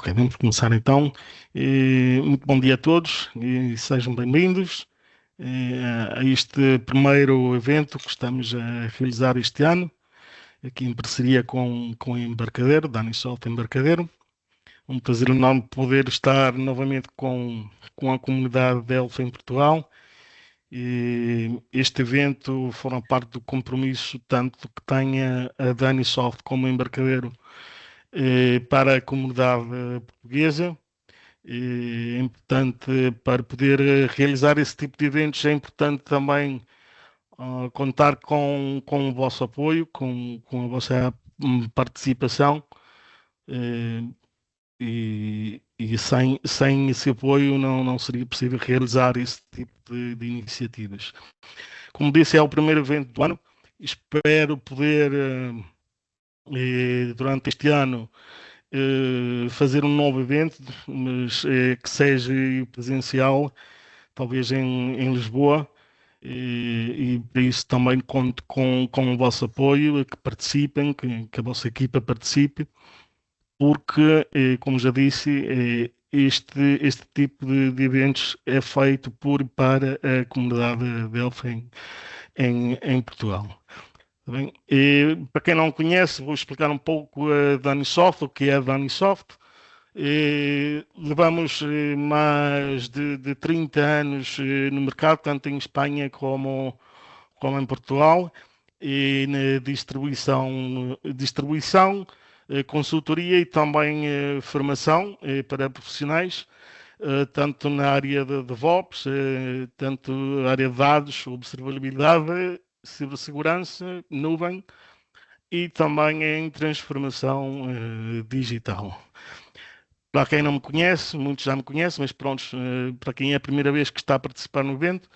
Ok, vamos começar então. Muito bom dia a todos e sejam bem-vindos a este primeiro evento que estamos a realizar este ano, aqui em parceria com a Embarcadeiro, Danisoft Embarcadeiro. Um prazer enorme poder estar novamente com a comunidade Delphi em Portugal. Este evento forma parte do compromisso tanto que tem a Danisoft como a Embarcadeiro para a comunidade portuguesa. É importante para poder realizar esse tipo de eventos, é importante também contar com o vosso apoio, com a vossa participação, eh, e sem esse apoio não seria possível realizar esse tipo de iniciativas. Como disse, é o primeiro evento do ano. Espero poder, durante este ano, fazer um novo evento, mas que seja presencial, talvez em Lisboa, e para isso também conto com o vosso apoio, que participem, que a vossa equipa participe, porque, como já disse, este tipo de eventos é feito por e para a comunidade Delphi em Portugal. Tá bem? Para quem não conhece, vou explicar um pouco a Danisoft, o que é a Danisoft. Levamos mais de 30 anos no mercado, tanto em Espanha como em Portugal, e na distribuição, consultoria e também formação para profissionais, tanto na área de DevOps, tanto na área de dados, observabilidade, cibersegurança, nuvem e também em transformação digital. Para quem não me conhece, muitos já me conhecem, mas pronto, para quem é a primeira vez que está a participar no evento,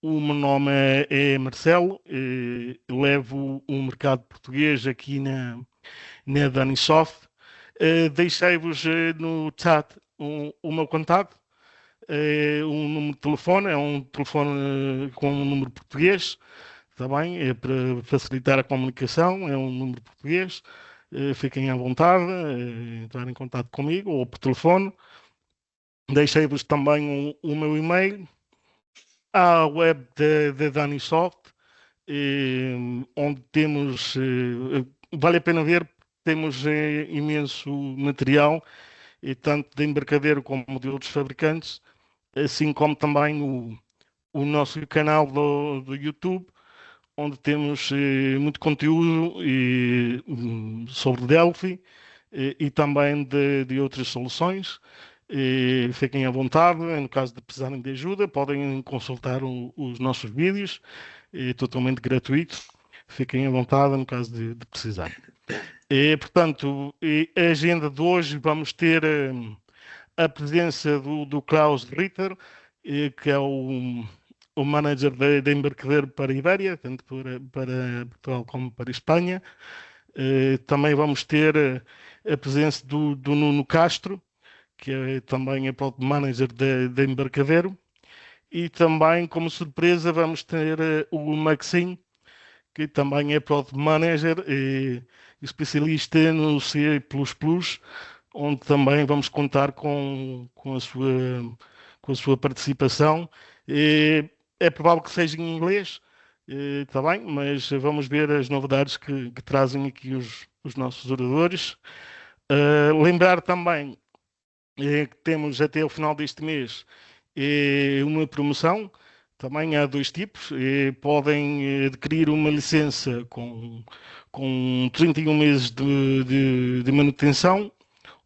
o meu nome é Marcelo, levo o mercado português aqui na Danisoft. Deixei-vos no chat o meu contato, um número de telefone, é um telefone com um número português, está bem? É para facilitar a comunicação, é um número português. Fiquem à vontade, entrar em contato comigo ou por telefone. Deixei-vos também o meu e-mail, a web da Danisoft, onde temos, vale a pena ver, temos imenso material, tanto de Embarcadeiro como de outros fabricantes, assim como também o nosso canal do YouTube, onde temos muito conteúdo sobre Delphi e também de outras soluções. Fiquem à vontade, no caso de precisarem de ajuda, podem consultar os nossos vídeos, totalmente gratuito. Fiquem à vontade no caso de precisar. Portanto, a agenda de hoje vamos ter a presença do Klaus Ritter, que é o manager da Embarcadeiro para a Ibéria, tanto para Portugal como para a Espanha. Também vamos ter a presença do Nuno Castro, que é também Product Manager da Embarcadeiro. E também, como surpresa, vamos ter o Maxime, que também é Product Manager e especialista no C++, onde também vamos contar com a sua participação. É provável que seja em inglês, está bem, mas vamos ver as novidades que trazem aqui os nossos oradores. Lembrar também que temos até o final deste mês uma promoção. Também há dois tipos. Podem adquirir uma licença com 31 meses de manutenção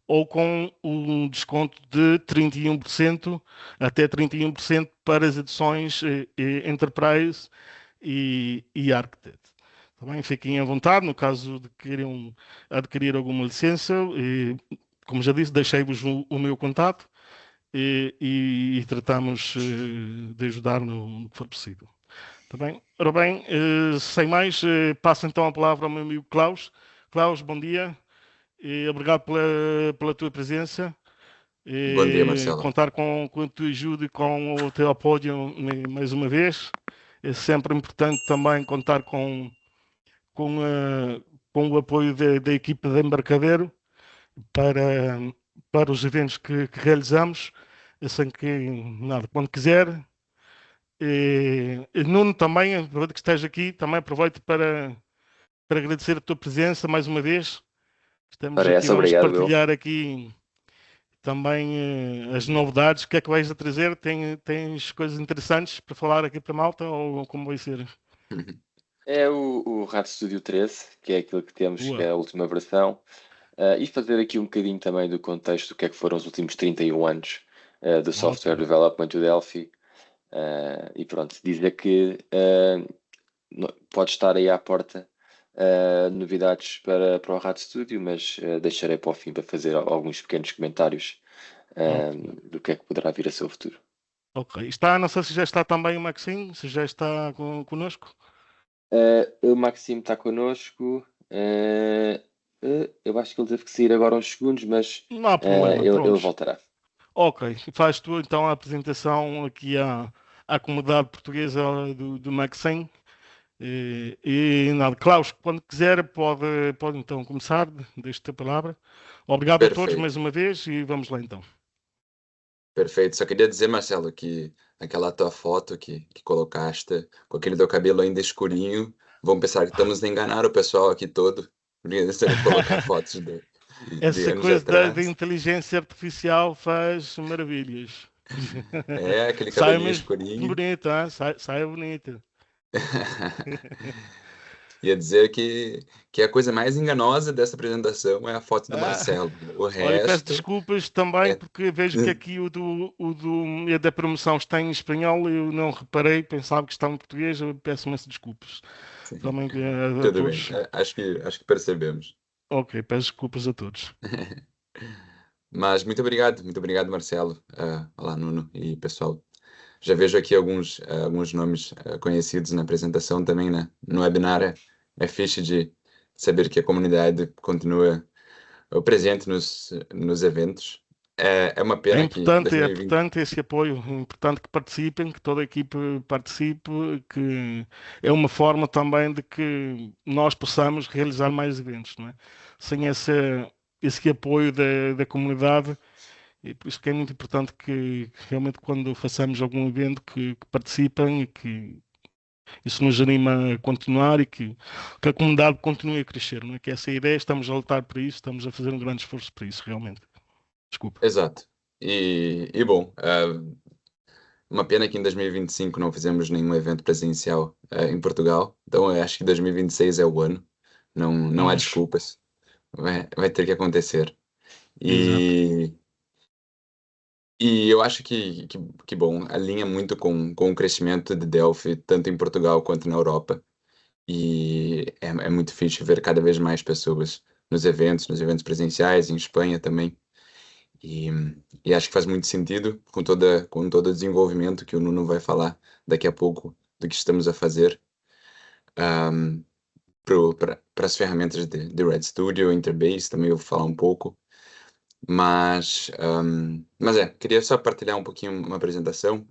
ou com um desconto de 31%, até 31% para as edições Enterprise e Architect. Também fiquem à vontade, no caso de queiram adquirir alguma licença. Como já disse, deixei-vos o meu contato e tratamos de ajudar no que for possível. Tá bem? Ora bem, sem mais, passo então a palavra ao meu amigo Klaus. Klaus, bom dia e obrigado pela tua presença. Bom dia, Marcelo. Contar com a tua ajuda e com o teu apoio mais uma vez. É sempre importante também contar com, com o apoio da equipa de Embarcadeiro para, para os eventos que realizamos. Assim que, nada, quando quiser. E Nuno, também, aproveito que esteja aqui, também aproveito para agradecer a tua presença mais uma vez. Estamos Para aqui, essa, vamos obrigado, eu. partilhar aqui também as novidades. O que é que vais a trazer? Tens coisas interessantes para falar aqui para a malta ou como vai ser? É o RAD Studio 13, que é aquilo que temos, que Boa. é a última versão. E fazer aqui um bocadinho também do contexto do que é que foram os últimos 31 anos do software Ótimo. development do Delphi. E pronto, dizer que pode estar aí à porta novidades para o RAD Studio, mas deixarei para o fim para fazer alguns pequenos comentários Ótimo. do que é que poderá vir a ser o futuro. Ok. Está, não sei se já está também o Maxime, se já está connosco. O Maxime está connosco. Eu acho que ele teve que sair agora uns segundos, mas Não há problema, ele prontos. voltará. Ok. Faz tu então a apresentação aqui à comunidade portuguesa do Maxime. Nada, Klaus, quando quiser, pode então começar. Deixo-te a palavra. Obrigado a todos mais Perfeito, uma vez e vamos lá então. perfeito. Só queria dizer, Marcelo, que aquela tua foto que colocaste, com aquele teu cabelo ainda escurinho, vão pensar que estamos a enganar o pessoal aqui todo, porque colocar fotos de Essa anos coisa da atrás. inteligência artificial faz maravilhas. É, aquele Sai cabelinho mesmo escurinho. bonito, hein? Sai bonito. Ia dizer que a coisa mais enganosa dessa apresentação é a foto do Ah, Marcelo. O olha, peço resto desculpas também é. porque vejo que aqui o da promoção está em espanhol. Eu não reparei, pensava que estava em português. Eu peço imenso desculpas também a Tudo bem, todos. acho que percebemos. Ok, peço desculpas a todos. Mas muito obrigado, Marcelo. Olá, Nuno e pessoal. Já vejo aqui alguns nomes conhecidos na apresentação também, né? No webinar é fixe de saber que a comunidade continua presente nos eventos. É uma pena que É 2020. importante esse apoio, é importante que participem, que toda a equipe participe, que é uma forma também de que nós possamos realizar mais eventos, não é? Sem esse apoio da comunidade, e por isso que é muito importante que realmente quando façamos algum evento que participem e que isso nos anima a continuar e que a comunidade continue a crescer, não é? Que essa é a ideia, estamos a lutar por isso, estamos a fazer um grande esforço por isso, realmente. Desculpa. Exato. E bom, uma pena que em 2025 não fizemos nenhum evento presencial em Portugal. Então eu acho que 2026 é o ano. Não há Vamos, desculpas. Vai ter que acontecer. exato. E, e eu acho que bom, alinha muito com o crescimento de Delphi, tanto em Portugal quanto na Europa. E é muito fixe ver cada vez mais pessoas nos eventos presenciais, em Espanha também. E, e acho que faz muito sentido com todo o desenvolvimento que o Nuno vai falar daqui a pouco do que estamos a fazer para as ferramentas de Red Studio, Interbase, também eu vou falar um pouco. Mas queria só partilhar um pouquinho uma apresentação.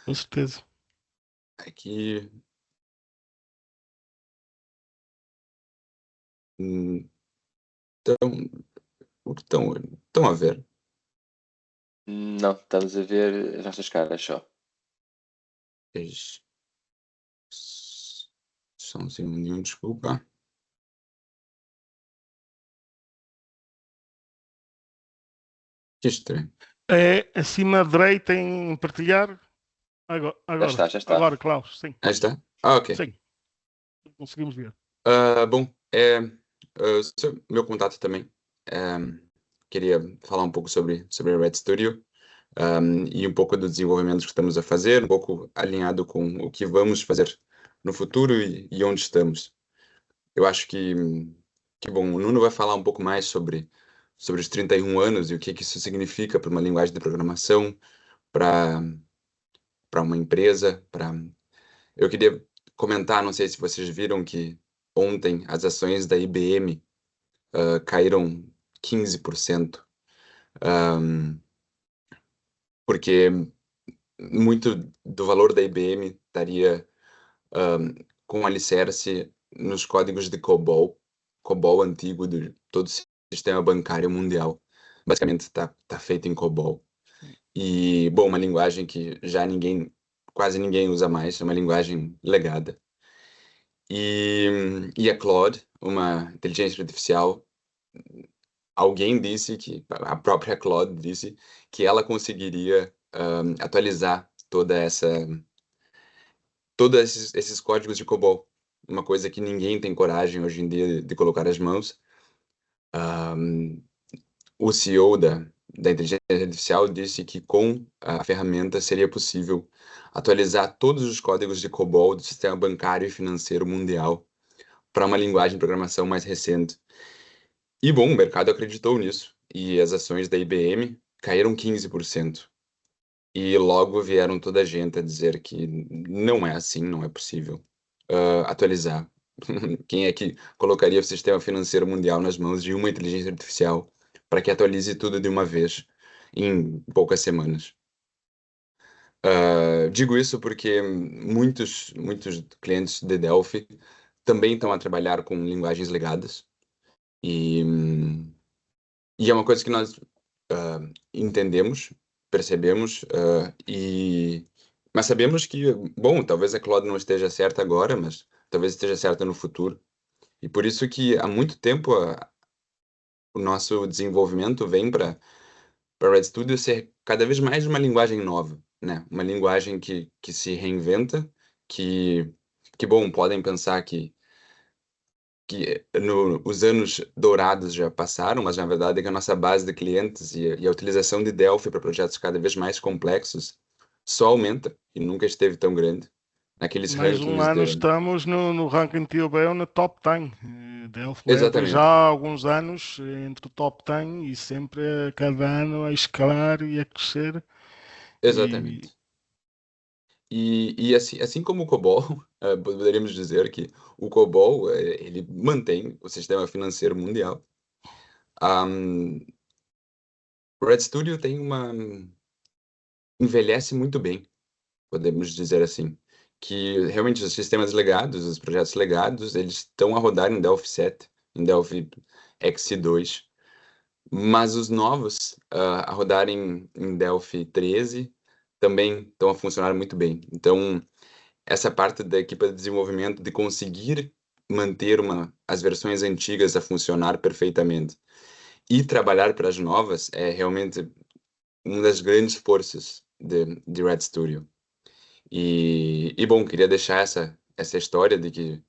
Com certeza. Aqui. hum, Então, o que estão a ver? Não, estamos a ver as nossas caras só. Es- Só um segundinho, desculpa. Que estranho. É acima à direita em partilhar. Agora, Já agora, está, já está. agora, Klaus, sim, Aí está? Ok. sim, conseguimos ver. Bom, meu contato também. Queria falar um pouco sobre a Red Studio, e um pouco do desenvolvimento que estamos a fazer, um pouco alinhado com o que vamos fazer no futuro e onde estamos. Eu acho que bom, o Nuno vai falar um pouco mais sobre os 31 anos e o que isso significa para uma linguagem de programação, para uma empresa, Eu queria comentar, não sei se vocês viram que ontem as ações da IBM caíram 15%, ahm, porque muito do valor da IBM estaria com alicerce nos códigos de COBOL, COBOL antigo de todo sistema bancário mundial. Basicamente está feito em COBOL. E, bom, uma linguagem que já quase ninguém usa mais, é uma linguagem legada. E a Claude, uma inteligência artificial, alguém disse a própria Claude disse que ela conseguiria atualizar todos esses códigos de COBOL, uma coisa que ninguém tem coragem hoje em dia de colocar as mãos. O CEO da inteligência artificial disse que com a ferramenta seria possível atualizar todos os códigos de COBOL do sistema bancário e financeiro mundial para uma linguagem de programação mais recente. E, bom, o mercado acreditou nisso, e as ações da IBM caíram 15%. E logo vieram toda a gente a dizer que não é assim, não é possível atualizar. Quem é que colocaria o sistema financeiro mundial nas mãos de uma inteligência artificial para que atualize tudo de uma vez em poucas semanas? Digo isso porque muitos clientes de Delphi também estão a trabalhar com linguagens legadas e, e é uma coisa que nós entendemos, percebemos mas sabemos que, bom, talvez a Claude não esteja certa agora, mas talvez esteja certa no futuro. E por isso que há muito tempo o nosso desenvolvimento vem para RedStudio ser cada vez mais uma linguagem nova, né? Uma linguagem que se reinventa, que bom, podem pensar que os anos dourados já passaram, mas na verdade é que a nossa base de clientes e a utilização de Delphi para projetos cada vez mais complexos só aumenta e nunca esteve tão grande. Naqueles Mais um rankings ano de... estamos no ranking TOBL na top 10. Delphi leva já Exatamente, alguns anos entre o top 10 e sempre a cada ano a escalar e a crescer. E exatamente. E assim como o COBOL, poderíamos dizer que o COBOL, ele mantém o sistema financeiro mundial. Um, o RedStudio envelhece muito bem, podemos dizer assim, que realmente os sistemas legados, os projetos legados, eles estão a rodar em Delphi 7, em Delphi X2, mas os novos a rodarem em Delphi 13 também estão a funcionar muito bem. Então, essa parte da equipe de desenvolvimento de conseguir manter as versões antigas a funcionar perfeitamente e trabalhar para as novas é realmente uma das grandes forças de RedStudio. E bom, queria deixar essa história de que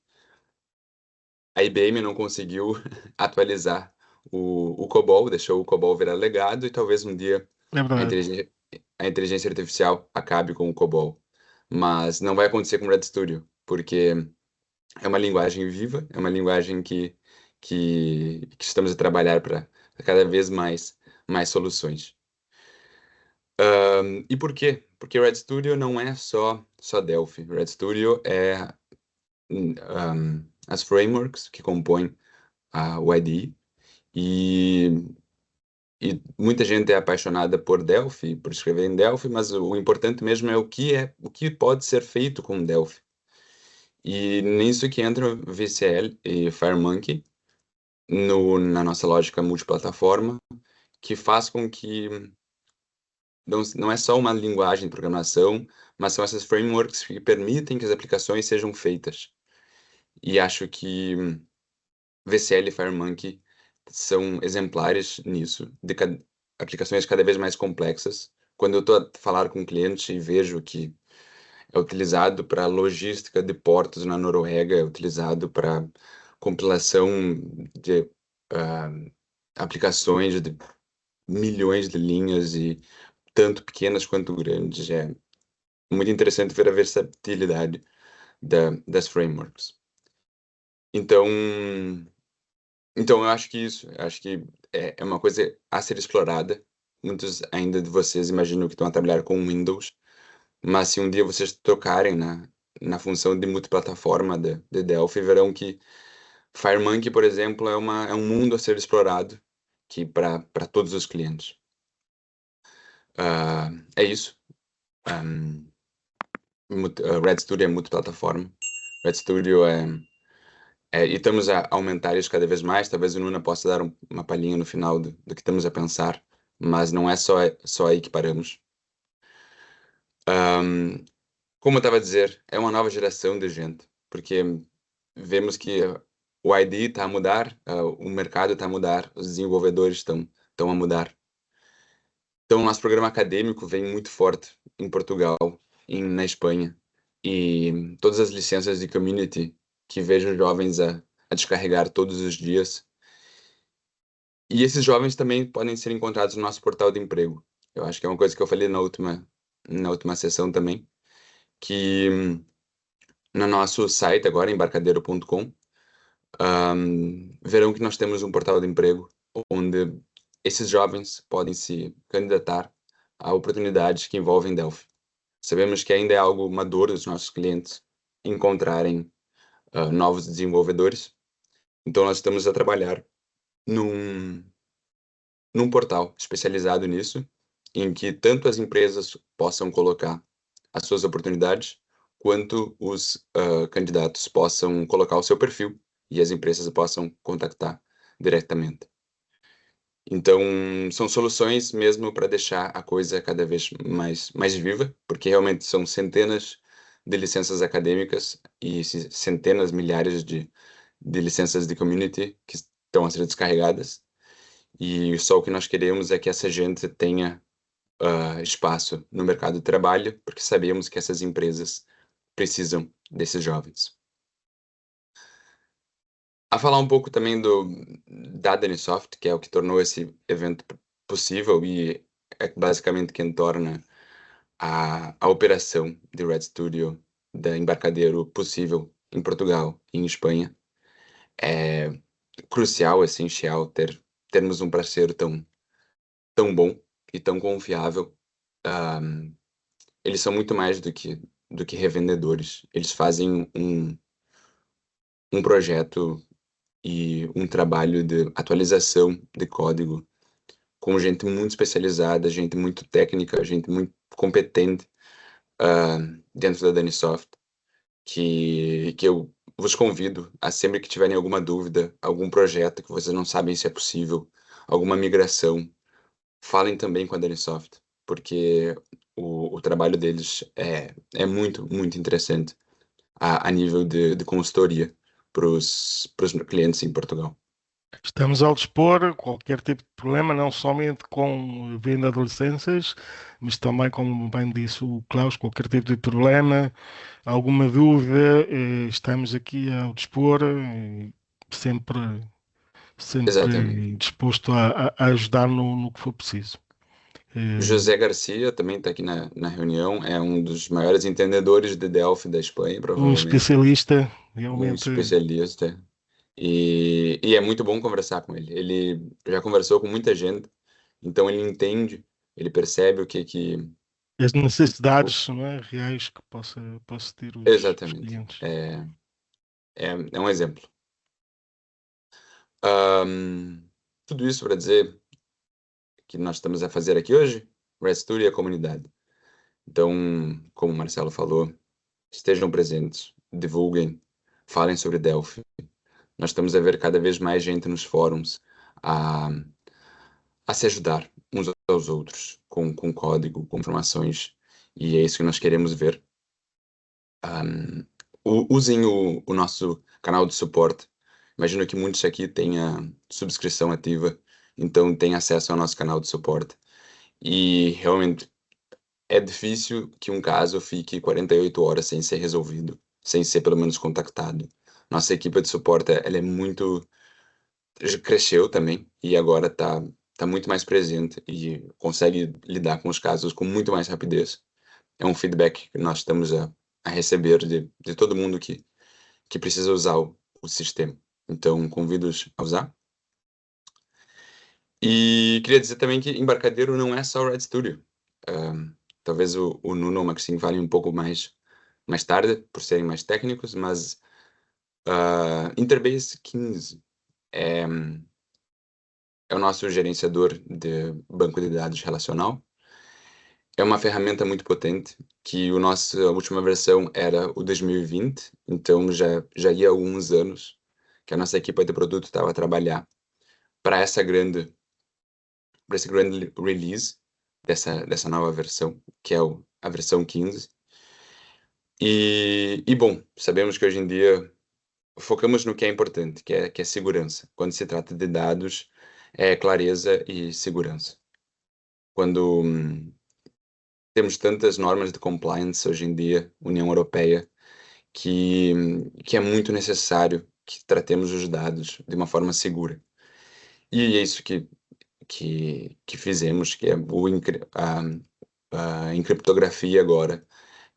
a IBM não conseguiu atualizar o COBOL, deixou o COBOL virar legado e talvez um dia é a verdade. inteligência, a inteligência artificial acabe com o COBOL. Mas não vai acontecer com o RedStudio, porque é uma linguagem viva, é uma linguagem que estamos a trabalhar para cada vez mais soluções. E por quê? Porque RedStudio não é só Delphi. RedStudio é as frameworks que compõem o IDE e muita gente é apaixonada por Delphi, por escrever em Delphi, mas o importante mesmo é o que pode ser feito com Delphi. E nisso que entra VCL e FireMonkey na nossa lógica multiplataforma, que faz com que não é só uma linguagem de programação, mas são essas frameworks que permitem que as aplicações sejam feitas. E acho que VCL e FireMonkey são exemplares nisso, de aplicações cada vez mais complexas. Quando eu estou a falar com clientes e vejo que é utilizado para logística de portos na Noruega, é utilizado para compilação de aplicações de milhões de linhas e tanto pequenas quanto grandes. É muito interessante ver a versatilidade das frameworks. Então, eu acho que acho que é uma coisa a ser explorada. Muitos ainda de vocês imaginam que estão a trabalhar com Windows, mas se um dia vocês tocarem na função de multiplataforma de Delphi, verão que FireMonkey, por exemplo, é um mundo a ser explorado que para todos os clientes. É isso. RedStudio é multiplataforma. RedStudio E estamos a aumentar isso cada vez mais. Talvez o Nuna possa dar uma palhinha no final do que estamos a pensar, mas não é só aí que paramos. Como eu estava a dizer, é uma nova geração de gente, porque vemos que o ID está a mudar, o mercado está a mudar, os desenvolvedores estão a mudar. Então, o nosso programa acadêmico vem muito forte em Portugal, na Espanha, e todas as licenças de community que vejo jovens a descarregar todos os dias. E esses jovens também podem ser encontrados no nosso portal de emprego. Eu acho que é uma coisa que eu falei na última sessão também, que no nosso site agora, embarcadeiro.com, verão que nós temos um portal de emprego onde esses jovens podem se candidatar a oportunidades que envolvem Delphi. Sabemos que ainda é algo maduro dos nossos clientes encontrarem novos desenvolvedores, então nós estamos a trabalhar num portal especializado nisso, em que tanto as empresas possam colocar as suas oportunidades, quanto os candidatos possam colocar o seu perfil e as empresas possam contactar diretamente. Então, são soluções mesmo para deixar a coisa cada vez mais viva, porque realmente são centenas de licenças acadêmicas e centenas, milhares de licenças de community que estão a ser descarregadas. E só o que nós queremos é que essa gente tenha espaço no mercado de trabalho, porque sabemos que essas empresas precisam desses jovens. A falar um pouco também da Danisoft, que é o que tornou esse evento possível e é basicamente quem torna a operação de Red Studio da Embarcadeiro possível em Portugal e em Espanha. É crucial, essencial termos um parceiro tão bom e tão confiável. Eles são muito mais do que revendedores. Eles fazem um projeto e um trabalho de atualização de código com gente muito especializada, gente muito técnica, gente muito competente dentro da Danisoft, que eu vos convido a, sempre que tiverem alguma dúvida, algum projeto que vocês não sabem se é possível, alguma migração, falem também com a Danisoft, porque o trabalho deles é muito, muito interessante a nível de consultoria para os clientes em Portugal. Estamos ao dispor qualquer tipo de problema, não somente com venda de licenças, mas também, como bem disse o Klaus, qualquer tipo de problema, alguma dúvida, estamos aqui ao dispor, sempre, Exatamente. sempre disposto a ajudar no que for preciso. José Garcia também está aqui na reunião, é um dos maiores entendedores de Delphi da Espanha, Um provavelmente, especialista, um realmente. especialista. E é muito bom conversar com ele. Ele já conversou com muita gente, então ele entende, ele percebe o que As necessidades, não é, reais que possa ter os exatamente. clientes. É um exemplo. Tudo isso para dizer que nós estamos a fazer aqui hoje, RedStudio e a comunidade. Então, como o Marcelo falou, estejam presentes, divulguem, falem sobre Delphi. Nós estamos a ver cada vez mais gente nos fóruns a se ajudar uns aos outros, com código, com informações, e é isso que nós queremos ver. Usem o nosso canal de suporte. Imagino que muitos aqui tenham subscrição ativa, então têm acesso ao nosso canal de suporte. E realmente é difícil que um caso fique 48 horas sem ser resolvido, sem ser pelo menos contactado. Nossa equipe de suporte, ela é muito... cresceu também e agora tá muito mais presente e consegue lidar com os casos com muito mais rapidez. É um feedback que nós estamos a receber de todo mundo que precisa usar o sistema. Então, convido-os a usar. E queria dizer também que Embarcadeiro não é só o Red Studio. Talvez o Nuno ou o Maxime falem um pouco mais tarde, por serem mais técnicos, mas Interbase 15 é o nosso gerenciador de banco de dados relacional. É uma ferramenta muito potente, que a nossa última versão era o 2020, então já ia há alguns anos. que a nossa equipa de produto estava a trabalhar para esse grande release dessa nova versão, que é a versão 15. E bom, sabemos que hoje em dia focamos no que é importante, que é segurança. Quando se trata de dados, é clareza e segurança. Quando temos tantas normas de compliance hoje em dia, União Europeia, que é muito necessário que tratemos os dados de uma forma segura. E é isso que fizemos, que é a encriptografia agora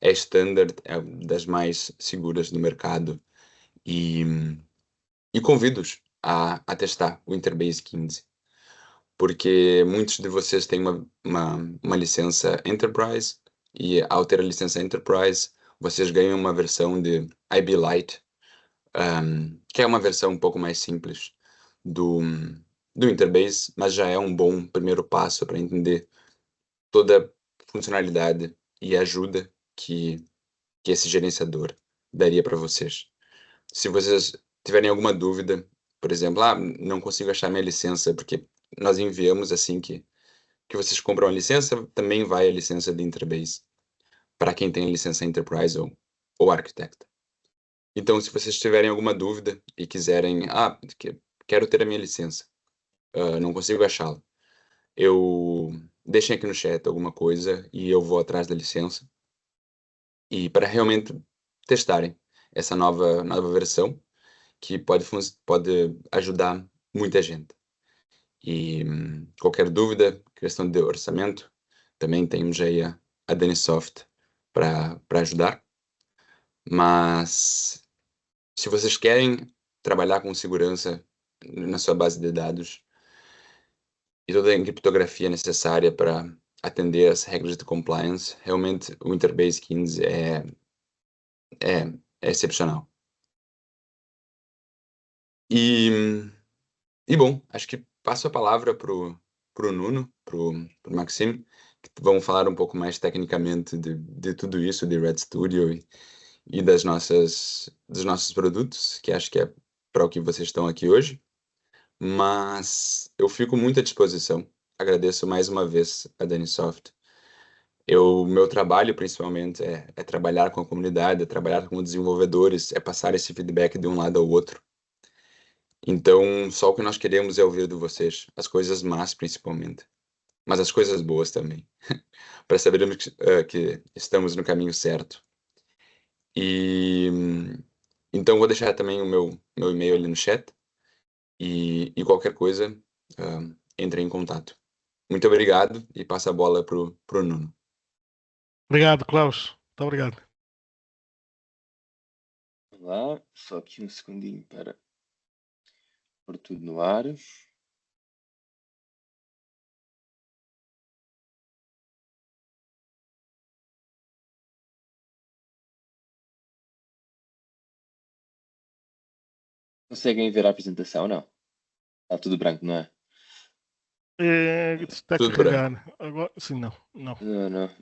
é standard, é das mais seguras do mercado, e convido-os a testar o Interbase 15, porque muitos de vocês têm uma licença Enterprise, e ao ter a licença Enterprise, vocês ganham uma versão de IB Lite, que é uma versão um pouco mais simples do Interbase, mas já é um bom primeiro passo para entender toda a funcionalidade e ajuda que esse gerenciador daria para vocês. Se vocês tiverem alguma dúvida, por exemplo, não consigo achar minha licença, porque nós enviamos assim que vocês compram a licença, também vai a licença de Interbase, para quem tem a licença Enterprise ou Architect. Então, se vocês tiverem alguma dúvida e quiserem, quero ter a minha licença, não consigo achá-la, deixem aqui no chat alguma coisa e eu vou atrás da licença, e para realmente testarem essa nova versão, que pode ajudar muita gente. E qualquer dúvida, questão de orçamento, também temos aí a Danisoft para ajudar. Mas se vocês querem trabalhar com segurança na sua base de dados e toda a encriptografia necessária para atender as regras de compliance, realmente o Interbase 15 é excepcional. E bom, acho que passo a palavra pro Nuno, pro Maxime, que vão falar um pouco mais tecnicamente de tudo isso, de Red Studio e dos nossos produtos, que acho que é para o que vocês estão aqui hoje. Mas eu fico muito à disposição. Agradeço mais uma vez a Danisoft. Meu trabalho, principalmente, é trabalhar com a comunidade, é trabalhar com desenvolvedores, é passar esse feedback de um lado ao outro. Então, só o que nós queremos é ouvir de vocês, as coisas más principalmente, mas as coisas boas também, para sabermos que estamos no caminho certo. E então vou deixar também o meu e-mail ali no chat, e qualquer coisa, entre em contato. Muito obrigado e passa a bola pro Nuno. Obrigado, Klaus. Muito obrigado. Olá, só aqui um segundinho para pôr tudo no ar. Conseguem ver a apresentação, não? Está tudo branco, não é? Está a Tudo carregar. Agora, sim, não. Não,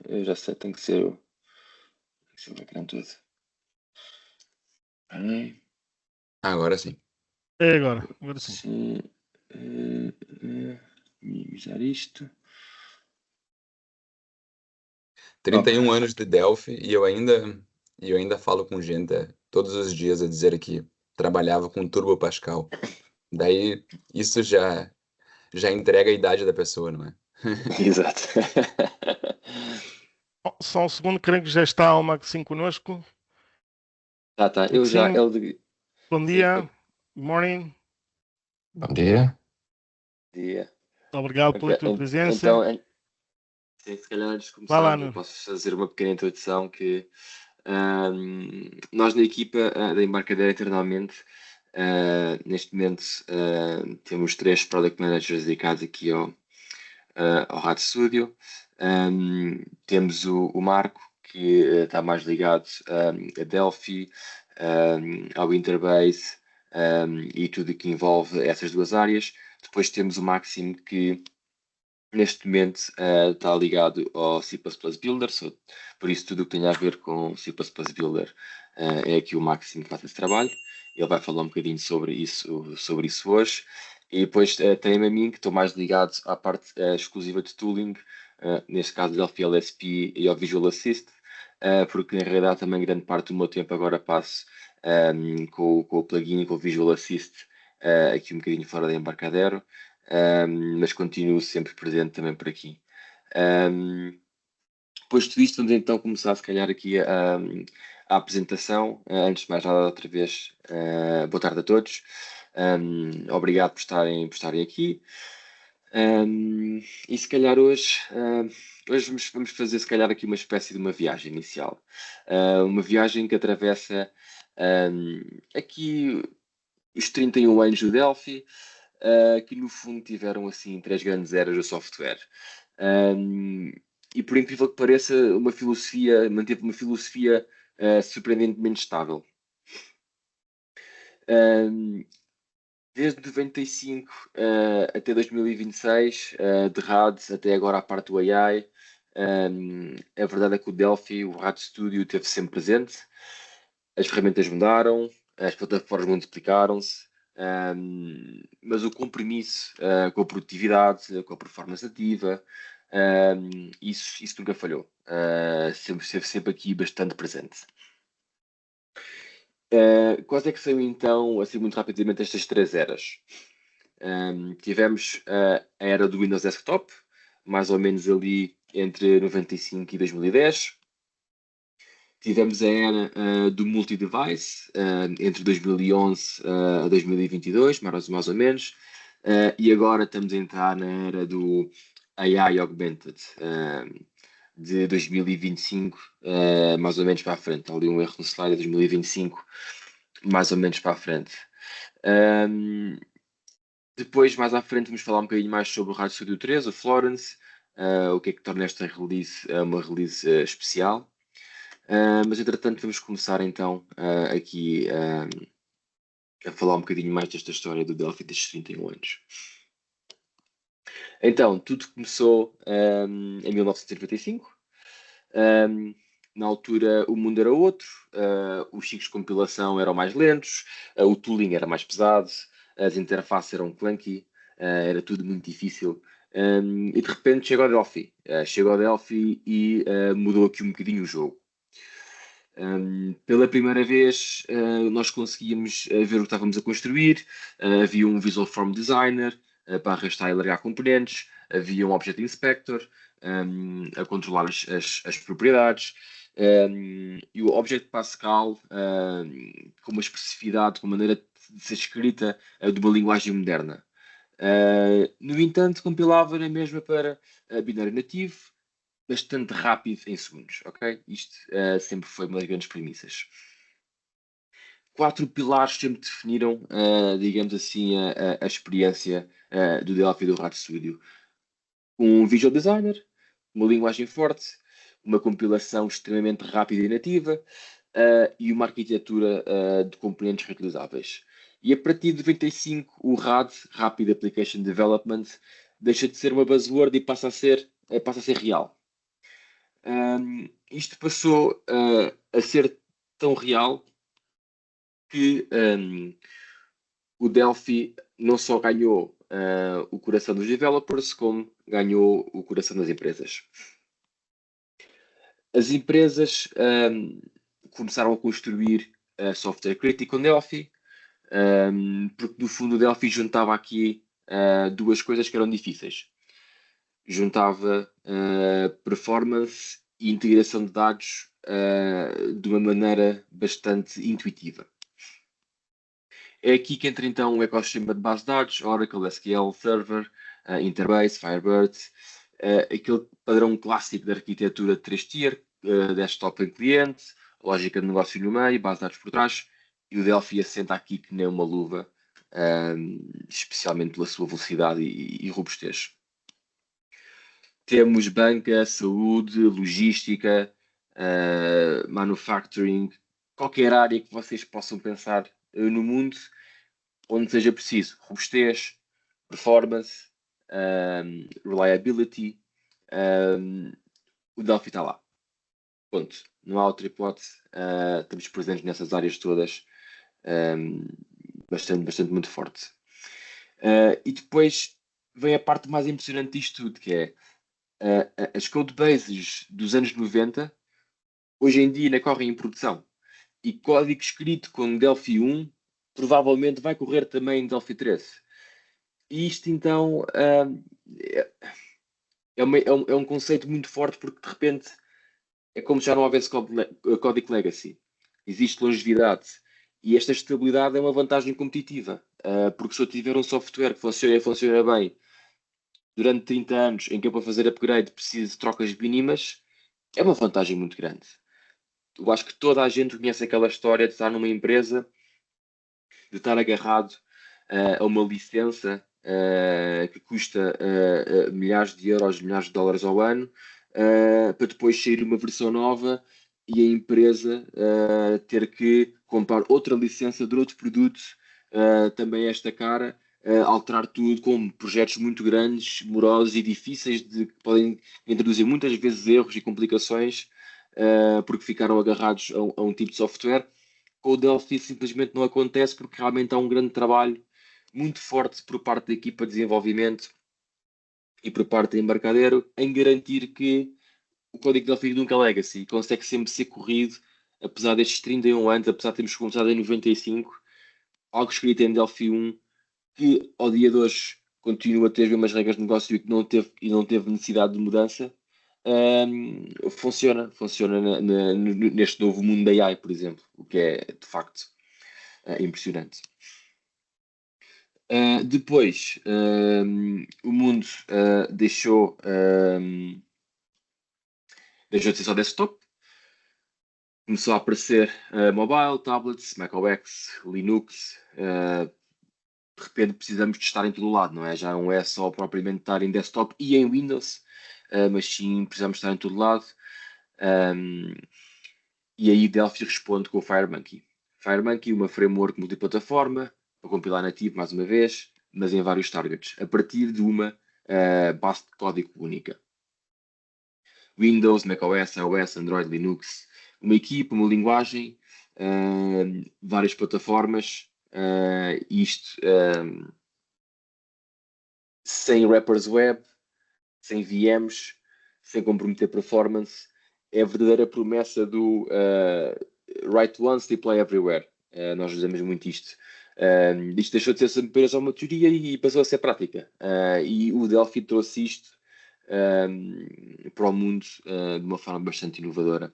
eu já sei, tem que ser o ecrã todo. Agora sim. É agora sim. Sim. Minimizar isto. 31 anos de Delphi e eu ainda falo com gente todos os dias a dizer que trabalhava com Turbo Pascal. Daí isso já entrega a idade da pessoa, não é? Exato. Só um segundo, creio que já está o Maxime conosco. Tá. Bom dia. Good morning. Bom dia. Dia. Obrigado pela tua presença. Então, sim, se calhar antes de começar, eu posso fazer uma pequena introdução que nós na equipa da Embarcadero internamente, neste momento temos 3 Product Managers dedicados aqui ao RAD Studio. Temos o Marco, que está mais ligado a Delphi, ao Interbase e tudo que envolve essas duas áreas. Depois temos o Maxime, que neste momento está ligado ao C++ Builder, por isso tudo o que tem a ver com C++ Builder é aqui o Maxime que faz esse trabalho. ele vai falar um bocadinho sobre isso hoje. E depois tem-me a mim, que estou mais ligado à parte exclusiva de tooling, neste caso Delphi LSP e ao Visual Assist, porque na realidade também grande parte do meu tempo agora passo com o plugin e com o Visual Assist aqui um bocadinho fora da Embarcadero, mas continuo sempre presente também por aqui. Posto isto, vamos então começar se calhar aqui a apresentação. Antes de mais nada, outra vez, boa tarde a todos. Obrigado por estarem aqui. E se calhar hoje vamos fazer se calhar aqui uma espécie de uma viagem inicial. Uma viagem que atravessa aqui os 31 anos do Delphi, que no fundo tiveram assim 3 grandes eras do software. E por incrível que pareça, manteve uma filosofia surpreendentemente estável. Desde 95 até 2026, de RAD até agora a parte do AI, a verdade é que o Delphi, o RAD Studio, esteve sempre presente. As ferramentas mudaram, as plataformas multiplicaram-se, mas o compromisso com a produtividade, com a performance nativa, isso nunca falhou. Esteve sempre aqui bastante presente. Quais é que são então, assim muito rapidamente, estas 3 eras? Tivemos a era do Windows Desktop, mais ou menos ali entre 95 e 2010. Tivemos a era do multi-device, entre 2011 a 2022, mais ou menos. E agora estamos a entrar na era do AI Augmented, de 2025, mais ou menos para a frente. Há ali um erro no slide, 2025, mais ou menos para a frente. Depois, mais à frente, vamos falar um bocadinho mais sobre o RAD Studio 3, o Florence, o que é que torna esta release uma release especial. Mas entretanto vamos começar então aqui a falar um bocadinho mais desta história do Delphi destes 31 anos. Então, tudo começou em 1995. Na altura o mundo era outro, os ciclos de compilação eram mais lentos, o tooling era mais pesado, as interfaces eram clunky, era tudo muito difícil. E de repente chega ao Delphi e mudou aqui um bocadinho o jogo. Pela primeira vez nós conseguíamos ver o que estávamos a construir, havia um Visual Form Designer para arrastar e largar componentes, havia um Object Inspector a controlar as propriedades, e o Object Pascal com uma expressividade, com uma maneira de ser escrita de uma linguagem moderna. No entanto, compilava na mesma para binário nativo, bastante rápido em segundos, ok? Isto sempre foi uma das grandes premissas. 4 pilares sempre definiram, digamos assim, a experiência do Delphi e do RAD Studio. Um Visual Designer, uma linguagem forte, uma compilação extremamente rápida e nativa e uma arquitetura de componentes reutilizáveis. E a partir de 95, o RAD, Rapid Application Development, deixa de ser uma buzzword e passa a ser real. Isto passou a ser tão real que o Delphi não só ganhou o coração dos developers, como ganhou o coração das empresas. As empresas começaram a construir software crítico com Delphi, porque no fundo o Delphi juntava aqui 2 coisas que eram difíceis. Juntava performance e integração de dados de uma maneira bastante intuitiva. É aqui que entra então o ecossistema de base de dados, Oracle, SQL Server, Interbase, Firebird, aquele padrão clássico da arquitetura de 3-tier, desktop em cliente, lógica de negócio no meio, base de dados por trás, e o Delphi assenta aqui que nem uma luva, especialmente pela sua velocidade e robustez. Temos banca, saúde, logística, manufacturing, qualquer área que vocês possam pensar no mundo, onde seja preciso robustez, performance, reliability, o Delphi está lá. Ponto. Não há outra hipótese. Estamos presentes nessas áreas todas bastante muito forte. E depois vem a parte mais impressionante disto tudo, que é as codebases dos anos 90, hoje em dia ainda correm em produção. E código escrito com Delphi 1 provavelmente vai correr também em Delphi 13. E isto então é um conceito muito forte, porque de repente é como se já não houvesse código legacy. Existe longevidade. E esta estabilidade é uma vantagem competitiva. Porque se eu tiver um software que funciona bem durante 30 anos, em que eu para fazer upgrade preciso de trocas mínimas, é uma vantagem muito grande. Eu acho que toda a gente conhece aquela história de estar numa empresa, de estar agarrado a uma licença que custa milhares de euros, milhares de dólares ao ano, para depois sair uma versão nova e a empresa ter que comprar outra licença de outro produto, também esta cara, alterar tudo com projetos muito grandes, morosos e difíceis, que podem introduzir muitas vezes erros e complicações, porque ficaram agarrados a um tipo de software. Com o Delphi simplesmente não acontece, porque realmente há um grande trabalho muito forte por parte da equipa de desenvolvimento e por parte da Embarcadero em garantir que o código Delphi nunca é legacy, consegue sempre ser corrido, apesar destes 31 anos, apesar de termos começado em 95, algo escrito em Delphi 1 que ao dia de hoje continua a ter as mesmas regras de negócio e não teve necessidade de mudança. Funciona neste novo mundo da AI, por exemplo, o que é de facto impressionante. Depois, o mundo deixou de ser só desktop. Começou a aparecer mobile, tablets, macOS, Linux. De repente precisamos de estar em todo lado, não é? Já não é só propriamente estar em desktop e em Windows, mas sim precisamos estar em todo lado. E aí Delphi responde com o FireMonkey. FireMonkey, uma framework multiplataforma, para compilar nativo mais uma vez, mas em vários targets, a partir de uma base de código única. Windows, macOS, iOS, Android, Linux, uma equipa, uma linguagem, várias plataformas, isto sem wrappers web, sem VMs, sem comprometer performance. É a verdadeira promessa do write once, deploy everywhere. Nós usamos muito isto. Isto deixou de ser apenas uma teoria e passou a ser prática. E o Delphi trouxe isto para o mundo de uma forma bastante inovadora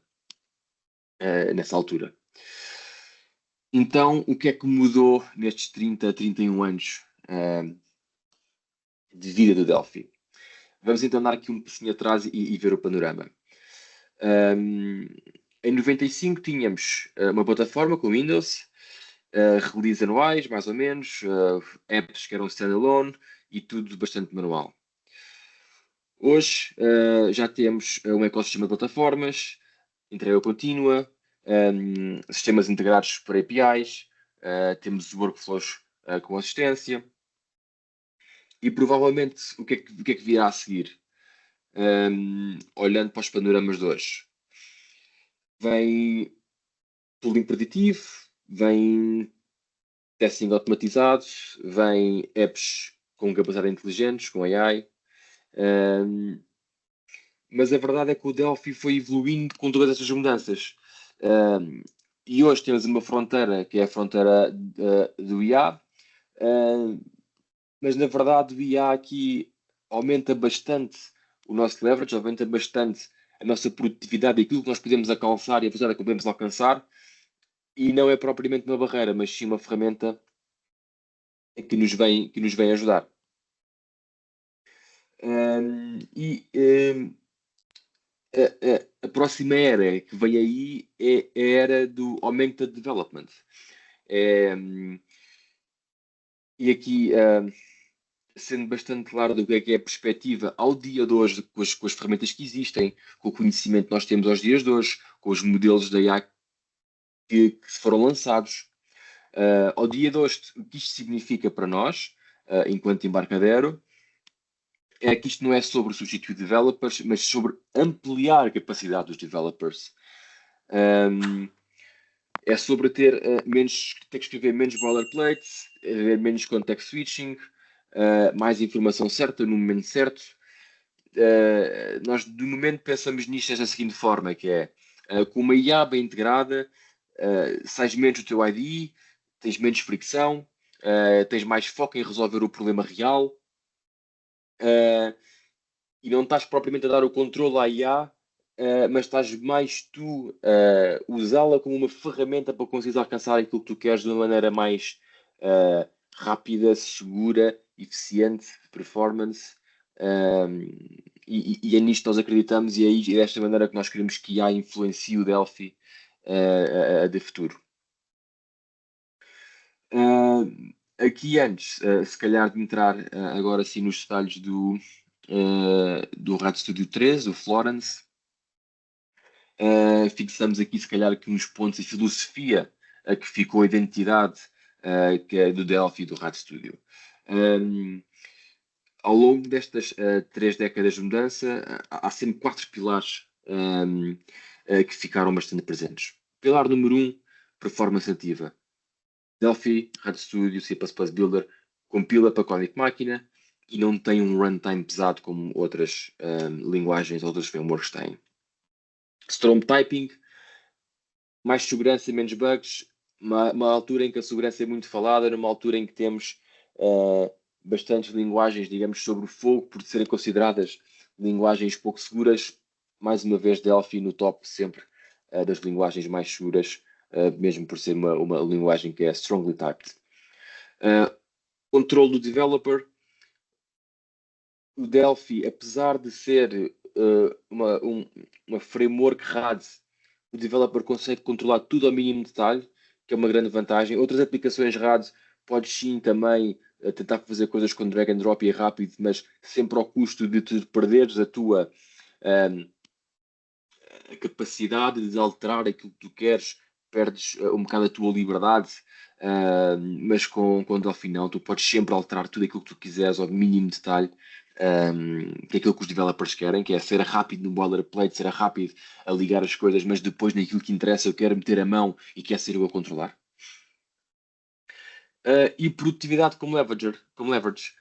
nessa altura. Então, o que é que mudou nestes 30, 31 anos de vida do Delphi? Vamos então dar aqui um passinho atrás e ver o panorama. Em 95 tínhamos uma plataforma com Windows, release anuais, mais ou menos, apps que eram standalone e tudo bastante manual. Hoje já temos um ecossistema de plataformas, entrega contínua, sistemas integrados por APIs, temos workflows com assistência e provavelmente o que é que virá a seguir? Olhando para os panoramas de hoje, vem tooling preditivo, vem testing automatizado, vem apps com capacidade inteligentes, com AI. Mas a verdade é que o Delphi foi evoluindo com todas essas mudanças. E hoje temos uma fronteira, que é a fronteira do IA, mas na verdade o IA aqui aumenta bastante o nosso leverage, aumenta bastante a nossa produtividade e aquilo que nós podemos alcançar e a velocidade que podemos alcançar, e não é propriamente uma barreira, mas sim uma ferramenta que nos vem ajudar. A próxima era que vem aí é a era do Augmented Development. E aqui, sendo bastante claro do que é a perspectiva ao dia de hoje, com as ferramentas que existem, com o conhecimento que nós temos aos dias de hoje, com os modelos da IA que foram lançados. Ao dia de hoje, o que isto significa para nós, enquanto Embarcadero, é que isto não é sobre substituir developers, mas sobre ampliar a capacidade dos developers. é sobre ter que escrever menos boilerplates, menos context switching, mais informação certa no momento certo. Nós de momento pensamos nisto da seguinte forma, que é com uma IA bem integrada, sais menos do teu IDE, tens menos fricção, tens mais foco em resolver o problema real, e não estás propriamente a dar o controle à IA, mas estás mais tu a usá-la como uma ferramenta para conseguir alcançar aquilo que tu queres de uma maneira mais rápida, segura, eficiente, performance. E é nisto que nós acreditamos e é desta maneira que nós queremos que a IA influencie o Delphi de futuro. Aqui antes, se calhar de entrar agora sim nos detalhes do RHAT-Studio 3, o Florence, fixamos aqui se calhar aqui uns pontos e filosofia a que ficou a identidade que é do Delphi e do RHAT-Studio. Ao longo destas 3 décadas de mudança, há sempre 4 pilares que ficaram bastante presentes. Pilar número 1, performance nativa. Delphi, RHAT-Studio, C++ Builder compila para código máquina e não tem um runtime pesado como outras linguagens, outros frameworks têm. Strong typing, mais segurança, menos bugs, uma altura em que a segurança é muito falada, numa altura em que temos bastantes linguagens, digamos, sobre o fogo, por serem consideradas linguagens pouco seguras. Mais uma vez, Delphi no top sempre das linguagens mais seguras, mesmo por ser uma linguagem que é strongly typed. Controle do developer. O Delphi, apesar de ser uma framework RAD, o developer consegue controlar tudo ao mínimo detalhe, que é uma grande vantagem. Outras aplicações RAD podes sim também tentar fazer coisas com drag and drop e rápido, mas sempre ao custo de te perderes a tua a capacidade de alterar aquilo que tu queres, perdes um bocado a tua liberdade, mas com Delphi não, tu podes sempre alterar tudo aquilo que tu quiseres ao mínimo detalhe, que é aquilo que os developers querem, que é ser rápido no boilerplate, ser rápido a ligar as coisas, mas depois naquilo que interessa eu quero meter a mão e quero ser eu a controlar. E produtividade como leverage,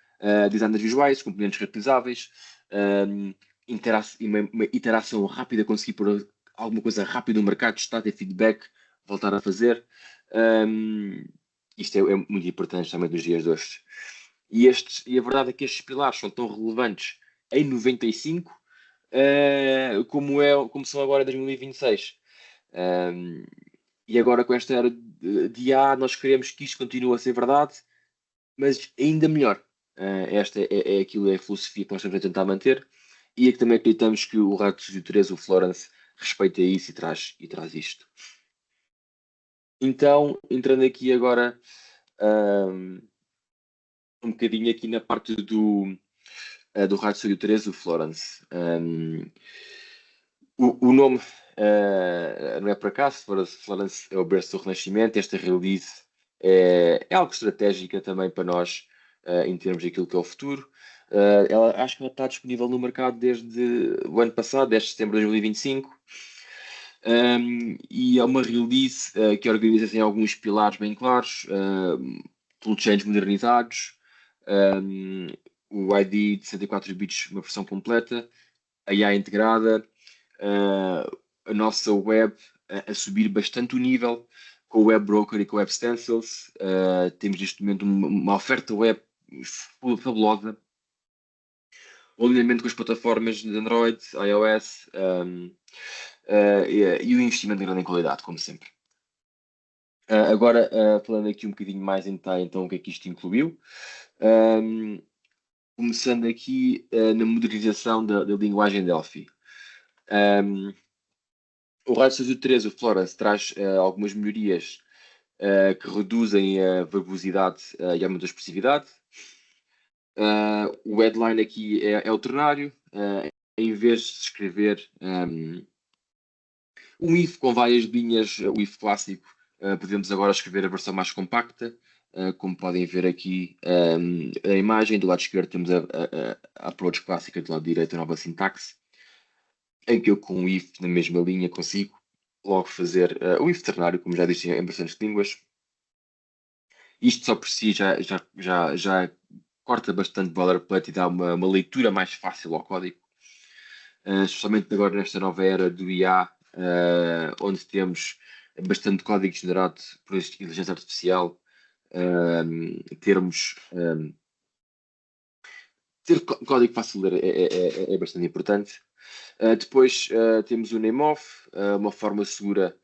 design visuais, componentes reutilizáveis, uma iteração rápida, conseguir pôr alguma coisa rápida no mercado, testar, ter feedback, voltar a fazer. Isto é muito importante também nos dias de hoje. E a verdade é que estes pilares são tão relevantes em 95 como são agora em 2026. E agora com esta era de IA nós queremos que isto continue a ser verdade, mas ainda melhor. Esta é a filosofia que nós estamos a tentar manter e é que também acreditamos que o RHAT-Studio 3, o Florence, respeita isso e traz isto. Então, entrando aqui agora um bocadinho aqui na parte do RHAT-Studio 3, o Florence. O nome não é por acaso, Florence é o berço do Renascimento. Esta release é algo estratégica também para nós em termos daquilo que é o futuro. Acho que ela está disponível no mercado desde o ano passado, desde setembro de 2025. E é uma release que organiza em alguns pilares bem claros, toolchains modernizados, o ID de 64 bits, uma versão completa, a IA integrada, a nossa web a subir bastante o nível com o Web Broker e com o Web Stencils. Temos neste momento uma oferta web fabulosa, o alinhamento com as plataformas de Android, iOS e o investimento grande em qualidade, como sempre. Agora, falando aqui um bocadinho mais em detalhe, então, o que é que isto incluiu? Começando aqui na modernização da linguagem Delphi. O RHAT-Studio 3, o Florence, traz algumas melhorias que reduzem a verbosidade e a aumento da expressividade. O headline aqui é o ternário. Em vez de escrever um if com várias linhas, o if clássico, podemos agora escrever a versão mais compacta. Como podem ver aqui a imagem, do lado esquerdo temos a approach clássica, do lado direito a nova sintaxe, em que eu com o if na mesma linha consigo logo fazer o if ternário, como já disse, em bastantes línguas. Isto só por si já corta bastante boilerplate e dá uma leitura mais fácil ao código. Especialmente agora nesta nova era do IA, onde temos bastante código generado por inteligência artificial, ter código fácil de ler é bastante importante. Depois temos o nameoff, uma forma segura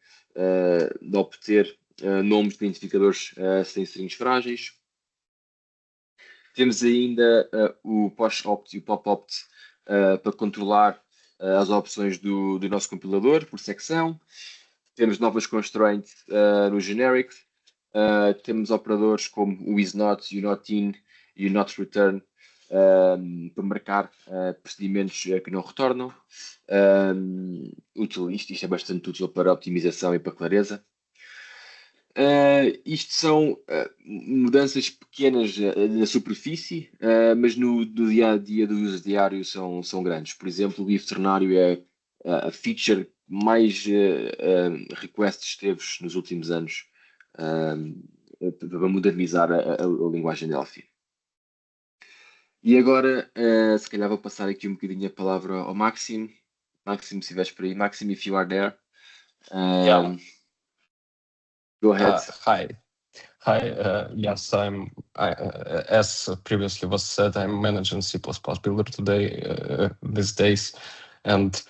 de obter nomes de identificadores sem strings frágeis. Temos ainda o post-opt e o pop-opt para controlar as opções do nosso compilador por secção. Temos novas constraints no generic. Temos operadores como o isNot, o notin e o notReturn para marcar procedimentos que não retornam. Isto é bastante útil para optimização e para clareza. Isto são mudanças pequenas na superfície, mas no dia-a-dia do uso diário são grandes. Por exemplo, o if ternário é a feature mais requests teve nos últimos anos para modernizar a linguagem Delphi. E agora, se calhar vou passar aqui um bocadinho a palavra ao Maxim. Maxim, se estiveres por aí. Maxim, if you are there. Yeah. Go ahead. Hi. Yes, as previously was said, I'm managing C++ builder today, these days. And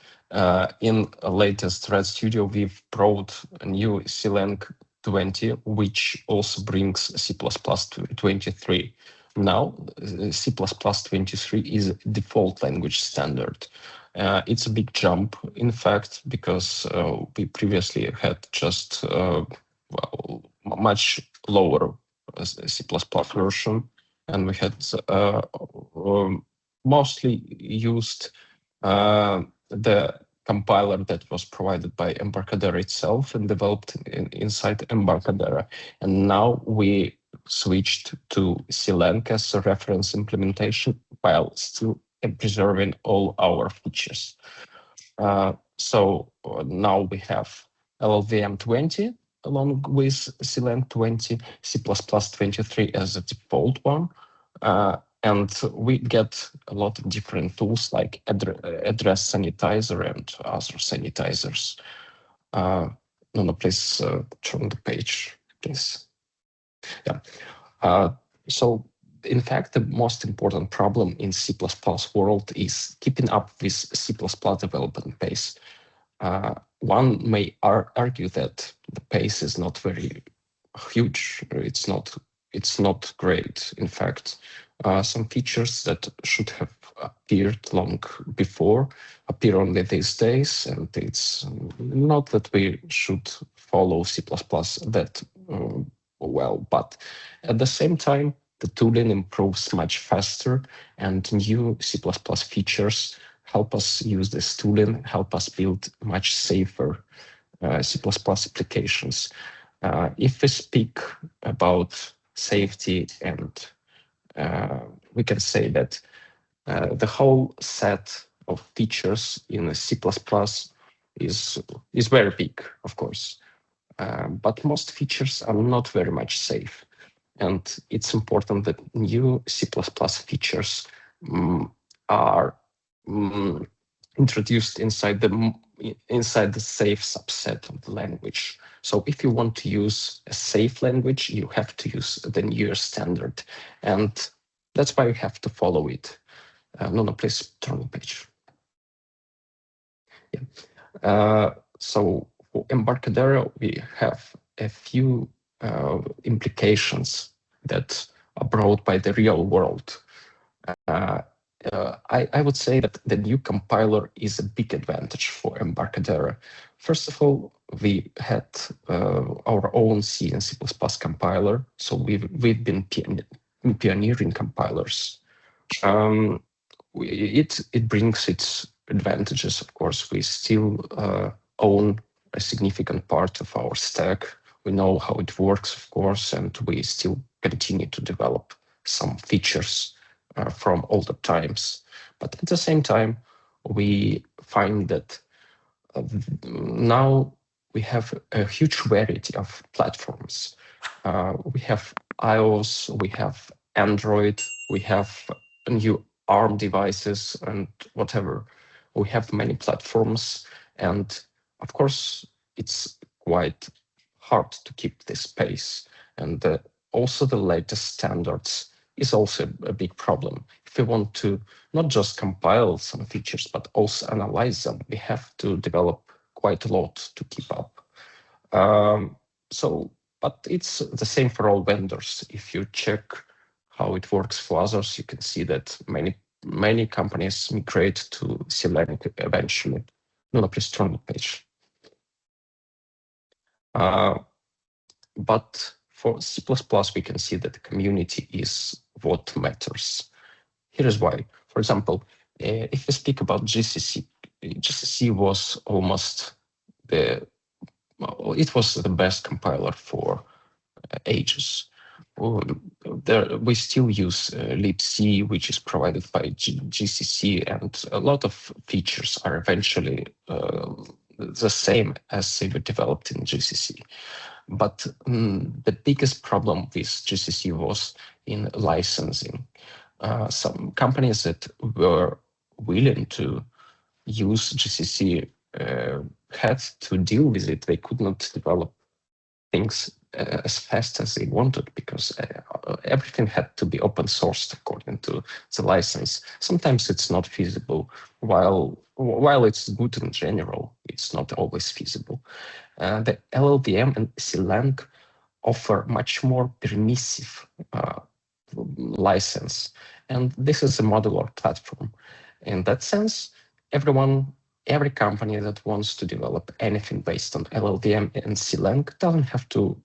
in latest Red Studio, we've brought a new CLang 20, which also brings C++ 23. Now, C++ 23 is a default language standard. It's a big jump, in fact, because we previously had just much lower C++ version, and we had mostly used the compiler that was provided by Embarcadero itself and developed inside Embarcadero. And now we switched to CLang as a reference implementation while still preserving all our features. So now we have LLVM 20 along with CLang 20, C++ 23 as a default one. And we get a lot of different tools like address sanitizer and other sanitizers. No, please turn the page, please. Yeah. So in fact, the most important problem in C++ world is keeping up with C++ development pace. One may argue that the pace is not very huge. It's not great. In fact, some features that should have appeared long before appear only these days, and it's not that we should follow C++ that well, but at the same time, the tooling improves much faster, and new C++ features help us use this tooling, help us build much safer C++ applications. If we speak about safety, and we can say that the whole set of features in C++ is very big, of course, but most features are not very much safe. And it's important that new C++ features are introduced inside the safe subset of the language. So if you want to use a safe language, you have to use the newer standard. And that's why you have to follow it. No, please turn the page. Yeah. So for Embarcadero, we have a few implications that are brought by the real world. I would say that the new compiler is a big advantage for Embarcadero. First of all, we had our own C and C++ compiler, so we've been pioneering compilers. It brings its advantages, of course. We still own a significant part of our stack. We know how it works, of course, and we still continue to develop some features from older times. But at the same time, we find that now we have a huge variety of platforms. We have iOS, we have Android, we have new ARM devices and whatever. We have many platforms, and of course, it's quite hard to keep this pace. And also the latest standards is also a big problem. If we want to not just compile some features, but also analyze them, we have to develop quite a lot to keep up. But it's the same for all vendors. If you check how it works for others, you can see that many companies migrate to CLang eventually. Nuna, please turn the page. But for C++, we can see that the community is what matters. Here is why. For example, if we speak about GCC, GCC was almost it was the best compiler for ages. We still use libc, which is provided by GCC, and a lot of features are eventually the same as they were developed in GCC. But the biggest problem with GCC was in licensing. Some companies that were willing to use GCC had to deal with it. They could not develop things as fast as they wanted because everything had to be open sourced according to the license. Sometimes it's not feasible. While it's good in general, it's not always feasible. The LLVM and CLang offer much more permissive license, and this is a modular platform. In that sense, every company that wants to develop anything based on LLVM and CLang doesn't have to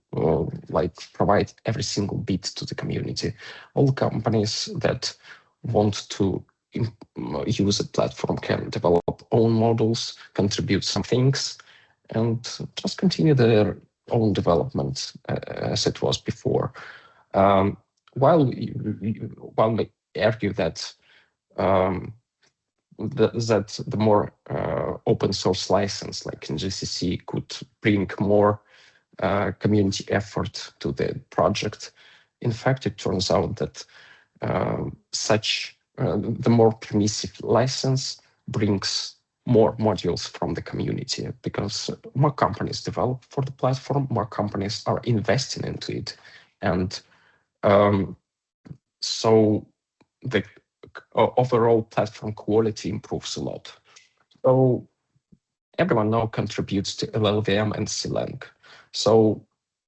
provide every single bit to the community. All companies that want to use a platform can develop own models, contribute some things, and just continue their own development as it was before. While we argue that the more open source license, like in GCC, could bring more community effort to the project, in fact, it turns out that the more permissive license brings more modules from the community, because more companies develop for the platform, more companies are investing into it. And so the overall platform quality improves a lot. So everyone now contributes to LLVM and CLang. So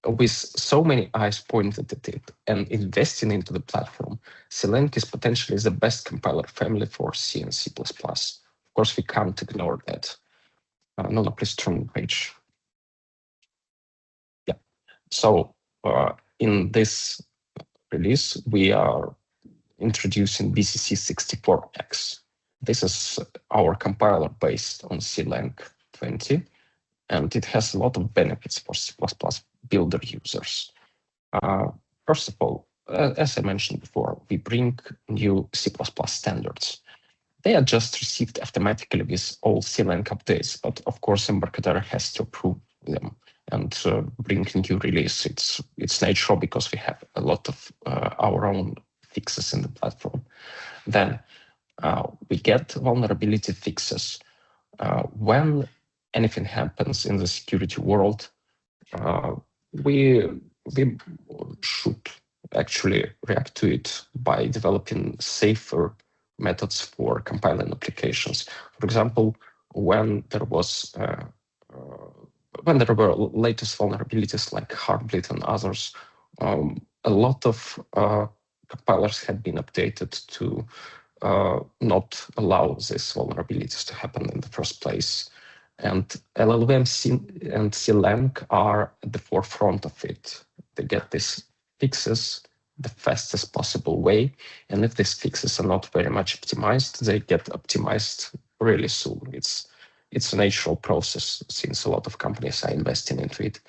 with so many eyes pointed at it and investing into the platform, CLang is potentially the best compiler family for C and C++. Of course, we can't ignore that. No, please turn the page. Yeah. So in this release, we are introducing BCC64X. This is our compiler based on CLang 20, and it has a lot of benefits for C++ builder users. First of all, as I mentioned before, we bring new C++ standards. They are just received automatically with all CLang updates, but of course Embarcadero has to approve them and bring a new release. It's natural because we have a lot of our own fixes in the platform. Then we get vulnerability fixes. When anything happens in the security world, we should actually react to it by developing safer methods for compiling applications. For example, when there were latest vulnerabilities like Heartbleed and others, a lot of compilers had been updated to not allow these vulnerabilities to happen in the first place. And LLVM and CLang are at the forefront of it. They get these fixes the fastest possible way. And if these fixes are not very much optimized, they get optimized really soon. It's a natural process since a lot of companies are investing into it.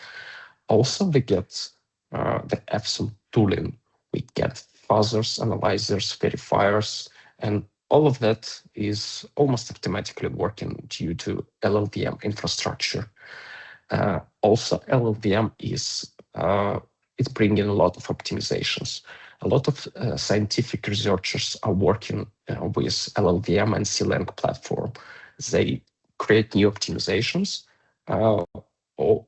Also, we get the FSOM tooling. We get fuzzers, analyzers, verifiers, and all of that is almost automatically working due to LLVM infrastructure. Also, LLVM is it's bringing a lot of optimizations. A lot of scientific researchers are working with LLVM and CLang platform. They create new optimizations.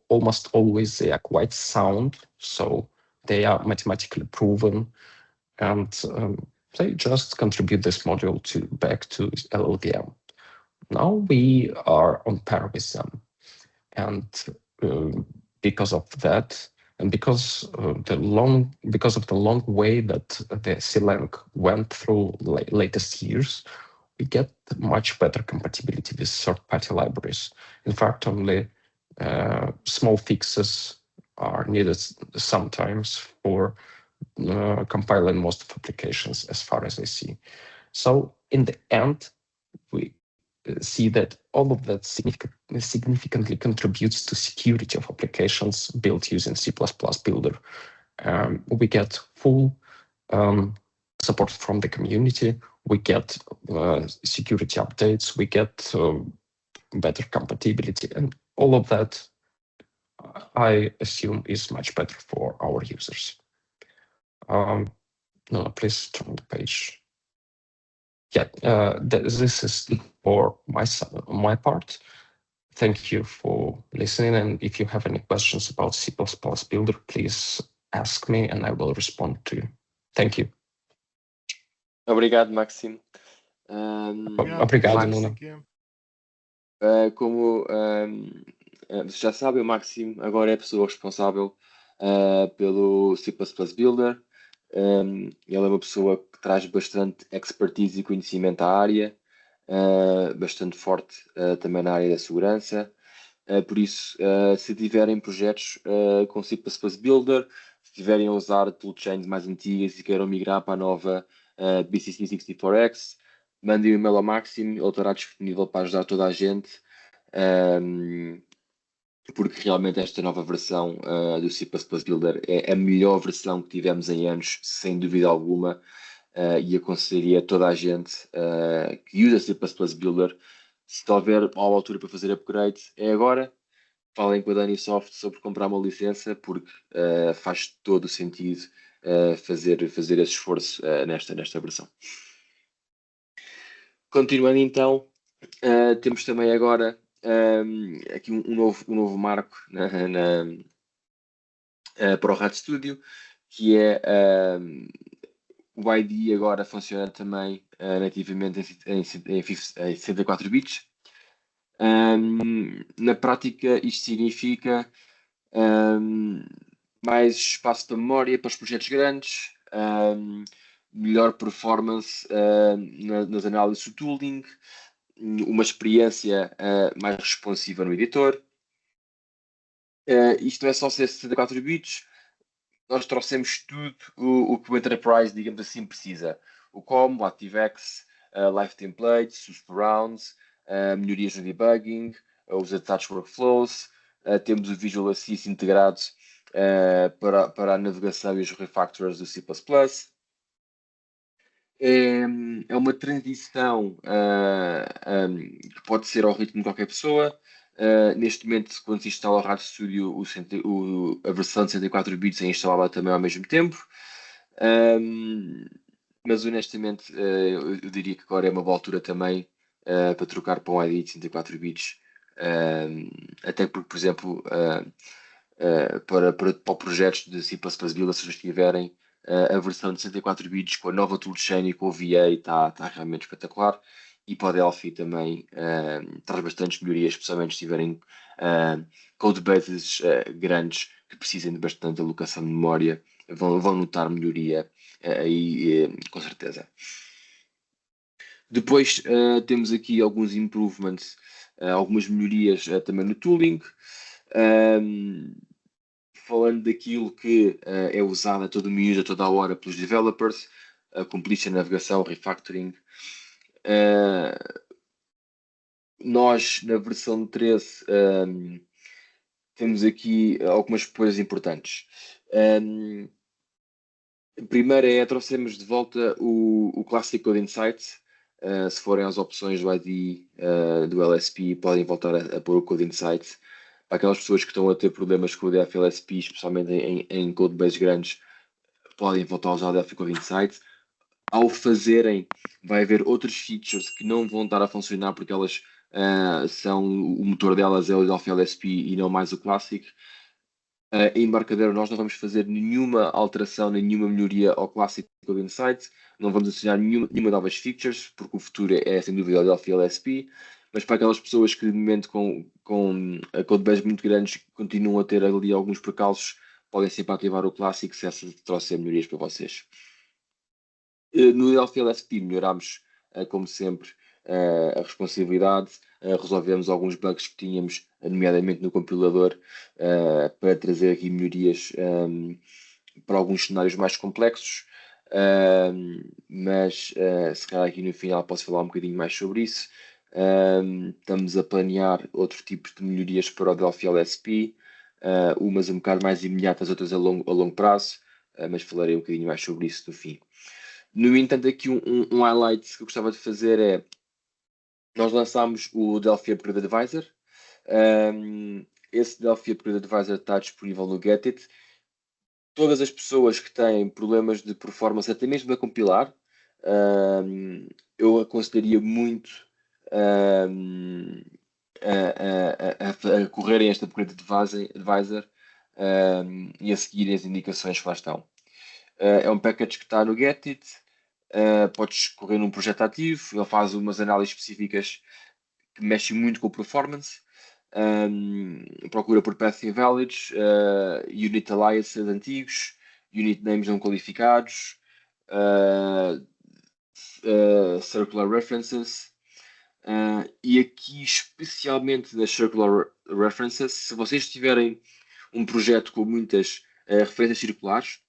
Almost always they are quite sound, so they are mathematically proven, and they just contribute this module back to LLVM. Now we are on par with them, and because of that, and because of the long way that the CLang went through latest years, we get much better compatibility with third-party libraries. In fact, only small fixes are needed sometimes for compiling most of applications, as far as I see. So in the end, we see that all of that significantly contributes to security of applications built using C++ Builder. We get full support from the community. We get security updates. We get better compatibility, and all of that, I assume, is much better for our users. No, please turn the page. Yeah, this is for my part. Thank you for listening, and if you have any questions about C++ Builder, please ask me and I will respond to you. Thank you. Obrigado, Maxime. Obrigado, Nuno. Como você já sabe, o Maxime agora é a pessoa responsável pelo C++ Builder. Ele é uma pessoa que traz bastante expertise e conhecimento à área, bastante forte também na área da segurança. Por isso, se tiverem projetos com C++ Builder, se tiverem a usar toolchains mais antigas e queiram migrar para a nova BCC64X, mandem um e-mail ao Maxime, ele estará disponível para ajudar toda a gente, porque realmente esta nova versão do C++ Builder é a melhor versão que tivemos em anos, sem dúvida alguma, e aconselharia toda a gente que usa C++ Builder, se houver uma altura para fazer upgrade, é agora. Falem com a Danisoft sobre comprar uma licença, porque faz todo o sentido fazer esse esforço nesta versão. Continuando então, temos também agora aqui um novo marco para o RAD Studio, que é o IDE agora funciona também nativamente em 64 bits. Na prática, isto significa mais espaço de memória para os projetos grandes, melhor performance nas análises do tooling, uma experiência mais responsiva no editor. Isto não é só ser 64 bits, nós trouxemos tudo o que o Enterprise, digamos assim, precisa. O COM, o ActiveX, Live Templates, os surrounds, melhorias no debugging, os attached workflows, temos o Visual Assist integrado para a navegação e os refactors do C++. É uma transição que pode ser ao ritmo de qualquer pessoa. Neste momento, quando se instala o RAD Studio, a versão de 64 bits é instalada também ao mesmo tempo. Mas honestamente, eu diria que agora é uma boa altura também para trocar para um IDE de 64 bits. Até porque, por exemplo, para projetos de C++ Builder, se vocês tiverem a versão de 64 bits com a nova toolchain e com o VA, está realmente espetacular. E para o Delphi também traz bastantes melhorias, especialmente se tiverem codebases grandes que precisem de bastante alocação de memória, vão notar melhoria aí com certeza. Depois temos aqui alguns improvements, algumas melhorias também no tooling. Falando daquilo que é usado a todo minuto, a toda a hora pelos developers, completion, navegação, refactoring. Nós, na versão 13, temos aqui algumas coisas importantes. A primeira trouxemos de volta o Classic Code Insights. Se forem às opções do IDE do LSP, podem voltar a pôr o Code Insights. Para aquelas pessoas que estão a ter problemas com o DLFLSP, especialmente em codebases grandes, podem voltar a usar o Delphi Code Insight. Ao fazerem, vai haver outras features que não vão estar a funcionar porque elas o motor delas é o Delphi LSP e não mais o Classic. Em Embarcadero nós não vamos fazer nenhuma alteração, nenhuma melhoria ao Classic Code Insight, não vamos adicionar nenhuma novas features, porque o futuro é sem dúvida o Delphi LSP, mas para aquelas pessoas que de momento com codebases muito grandes continuam a ter ali alguns percalços, podem sempre ativar o Classic se essa trouxer melhorias para vocês. No Delphi LSP melhorámos, como sempre, a responsabilidade, resolvemos alguns bugs que tínhamos, nomeadamente no compilador, para trazer aqui melhorias para alguns cenários mais complexos, mas se calhar aqui no final posso falar um bocadinho mais sobre isso. Estamos a planear outros tipos de melhorias para o Delphi LSP, umas um bocado mais imediatas, outras a longo prazo, mas falarei um bocadinho mais sobre isso no fim. No entanto, aqui um highlight que eu gostava de fazer é: nós lançámos o Delphi Upgrade Advisor. Esse Delphi Upgrade Advisor está disponível no Getit. Todas as pessoas que têm problemas de performance, até mesmo a compilar, eu aconselharia muito a correrem este Upgrade Advisor e a seguirem as indicações que lá estão. É um package que está no Getit. Podes correr num projeto ativo, ele faz umas análises específicas que mexem muito com o performance, procura por path invalids, unit aliases antigos, unit names não qualificados, circular references, e aqui especialmente nas circular references, se vocês tiverem um projeto com muitas referências circulares,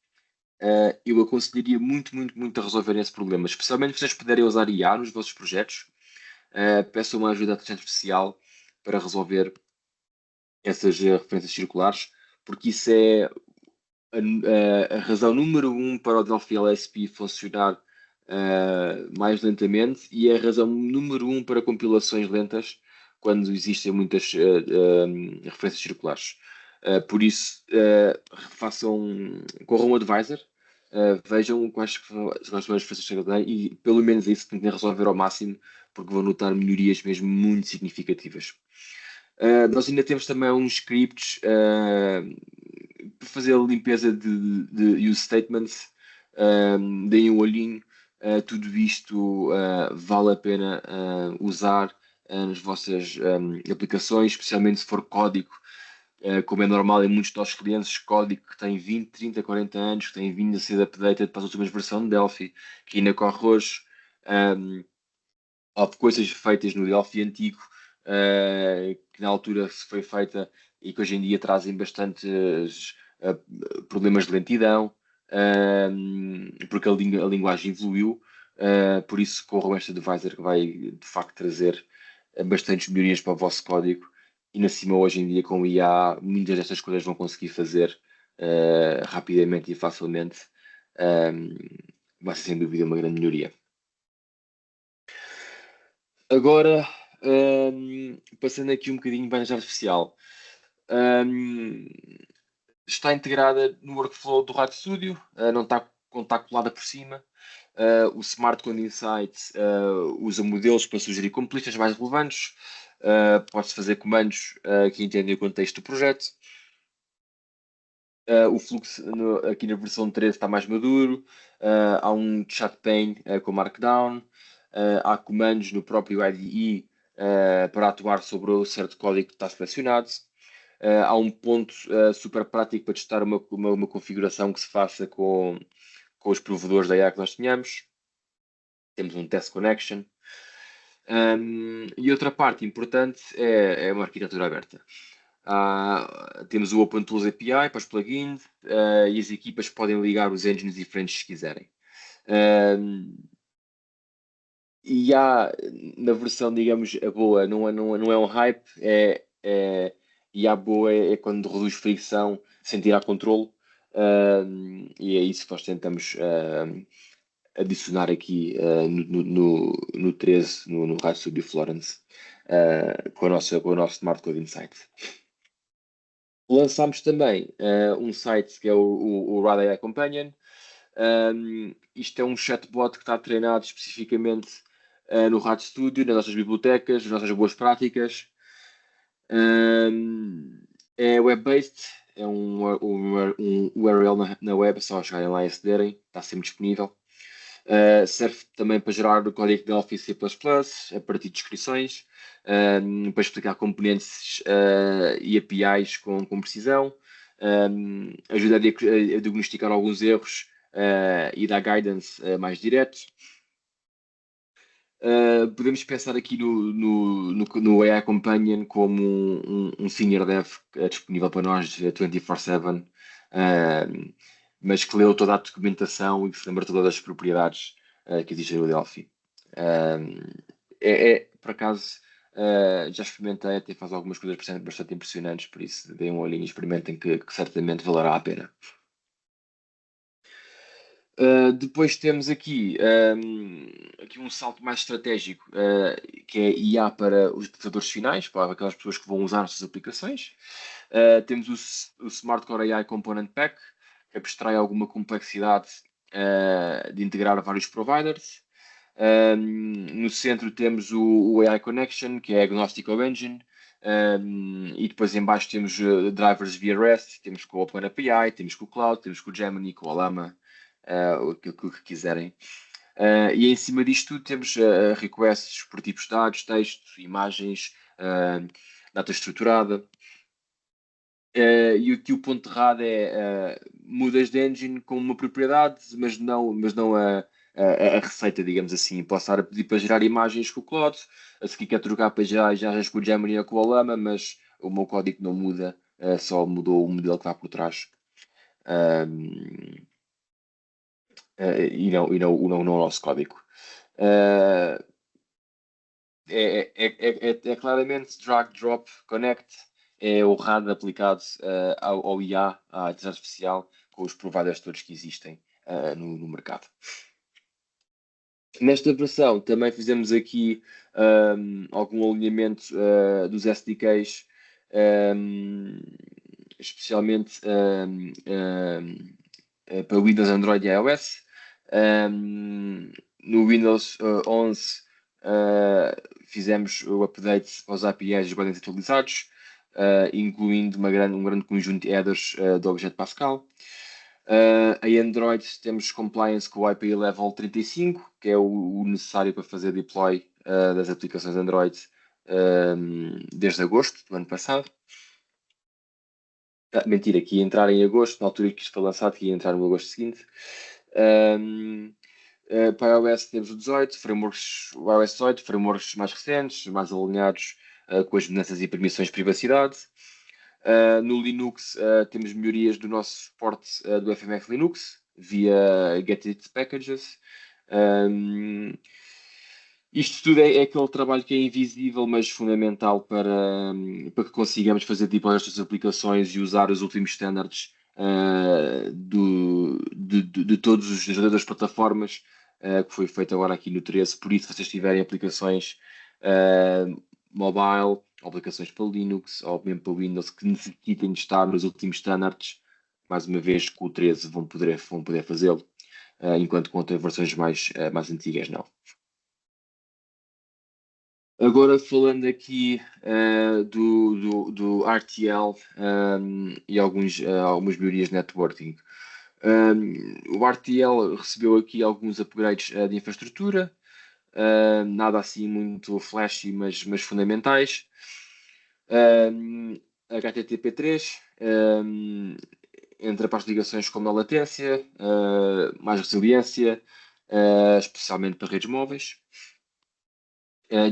eu aconselharia muito a resolverem esse problema, especialmente se vocês puderem usar IA nos vossos projetos. Peçam uma ajuda de inteligência artificial para resolver essas referências circulares, porque isso é a razão número 1 para o Delphi LSP funcionar mais lentamente, e é a razão número 1 para compilações lentas quando existem muitas referências circulares. Por isso, corram um advisor, vejam quais são as referências que têm e pelo menos isso tentem resolver ao máximo, porque vão notar melhorias mesmo muito significativas. Nós ainda temos também uns scripts para fazer a limpeza de use statements. Deem um olhinho. Tudo isto vale a pena usar nas vossas aplicações, especialmente se for código, como é normal em muitos dos nossos clientes, código que tem 20, 30, 40 anos, que tem vindo a ser updated para as últimas versões de Delphi, que ainda corre hoje. Houve coisas feitas no Delphi antigo que na altura se foi feita e que hoje em dia trazem bastantes problemas de lentidão, porque a linguagem evoluiu. Por isso corram este advisor, que vai de facto trazer bastantes melhorias para o vosso código, e na cima hoje em dia com o IA muitas destas coisas vão conseguir fazer rapidamente e facilmente. Vai ser sem dúvida uma grande melhoria. Agora, passando aqui um bocadinho para a inteligência artificial, está integrada no workflow do RAD Studio, não está colada por cima. O Smart Code Insight usa modelos para sugerir completions mais relevantes. Pode-se fazer comandos que entendem o contexto do projeto. O fluxo aqui na versão 13 está mais maduro. Há um chat pane com Markdown. Há comandos no próprio IDE para atuar sobre o certo código que está selecionado. Há um ponto super prático para testar uma configuração que se faça com os provedores da IA que nós tenhamos. Temos um test connection. E outra parte importante é uma arquitetura aberta. Temos o OpenTools API para os plugins e as equipas podem ligar os engines diferentes se quiserem. E há na versão, digamos, a boa, não é um hype, e a boa é quando reduz fricção sem tirar controle, e é isso que nós tentamos adicionar aqui no 13, no RAD Studio Florence, com o nosso Smart Code Insight. Lançámos também um site que é o Rad AI Companion. Isto é um chatbot que está treinado especificamente no RAD Studio, nas nossas bibliotecas, nas nossas boas práticas. É web-based, é um URL na web, é só chegarem lá e acederem, está sempre disponível. Serve também para gerar o código de Delphi C++, a partir de descrições, para explicar componentes e APIs com precisão, ajuda a diagnosticar alguns erros e dar guidance mais direto. Podemos pensar aqui no AI Companion como um senior dev disponível para nós 24/7, mas que leu toda a documentação e que se lembra todas as propriedades que existem no Delphi. Por acaso, já experimentei, até faz algumas coisas bastante impressionantes, por isso deem um olhinho e experimentem que certamente valerá a pena. Depois temos aqui um salto mais estratégico, que é IA para os utilizadores finais, para aquelas pessoas que vão usar as suas aplicações. Temos o Smart Core AI Component Pack, que abstrai alguma complexidade de integrar vários providers. No centro temos o AI Connection, que é Agnostic Web Engine. E depois em baixo temos drivers via REST, temos com o OpenAPI, temos com o Cloud, temos com o Gemini, com o Llama, aquilo que quiserem. E em cima disto tudo temos requests por tipos de dados, texto, imagens, data estruturada. E aqui o ponto errado é mudas de engine com uma propriedade, mas não a receita, digamos assim. Posso estar a pedir para gerar imagens com o Cloud, a seguir quer trocar para gerar imagens com o Gemini ou com o Llama, mas o meu código não muda, só mudou o modelo que está por trás. E não o nosso código. É claramente drag, drop, connect, é o RAD aplicado ao IA, à inteligência artificial, com os providers todos que existem no mercado. Nesta versão também fizemos aqui algum alinhamento dos SDKs, especialmente para Windows, Android e iOS. No Windows 11 fizemos o update aos APIs dos botões atualizados, incluindo um grande conjunto de headers do Objeto Pascal. Em Android temos compliance com o IP Level 35, que é o necessário para fazer deploy das aplicações Android desde agosto do ano passado. Mentira, que ia entrar em agosto, na altura que isto foi lançado, que ia entrar no agosto seguinte. Para iOS temos o 18, o iOS 18, frameworks mais recentes, mais alinhados com as mudanças e permissões de privacidade. No Linux temos melhorias do nosso suporte do FMF Linux via Get-It Packages. Isto tudo é aquele trabalho que é invisível, mas fundamental para que consigamos fazer tipo estas aplicações e usar os últimos standards de todas as plataformas, que foi feito agora aqui no 13. Por isso, se vocês tiverem aplicações mobile, aplicações para Linux ou mesmo para Windows que necessitem de estar nos últimos standards, mais uma vez com o 13 vão poder fazê-lo, enquanto com outras versões mais antigas não. Agora falando aqui do RTL e algumas melhorias de networking. O RTL recebeu aqui alguns upgrades de infraestrutura, nada assim muito flashy, mas fundamentais. HTTP3 entra para as ligações com menor latência, mais resiliência, especialmente para redes móveis.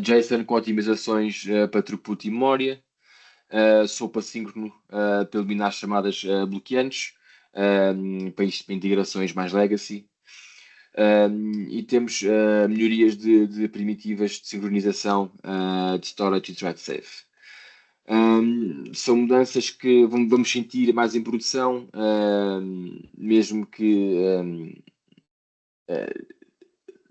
JSON com otimizações para throughput e memória, SOAP assíncrono para eliminar chamadas bloqueantes, para integrações mais legacy. E temos melhorias de primitivas de sincronização de storage e thread safe. São mudanças que vamos sentir mais em produção, mesmo que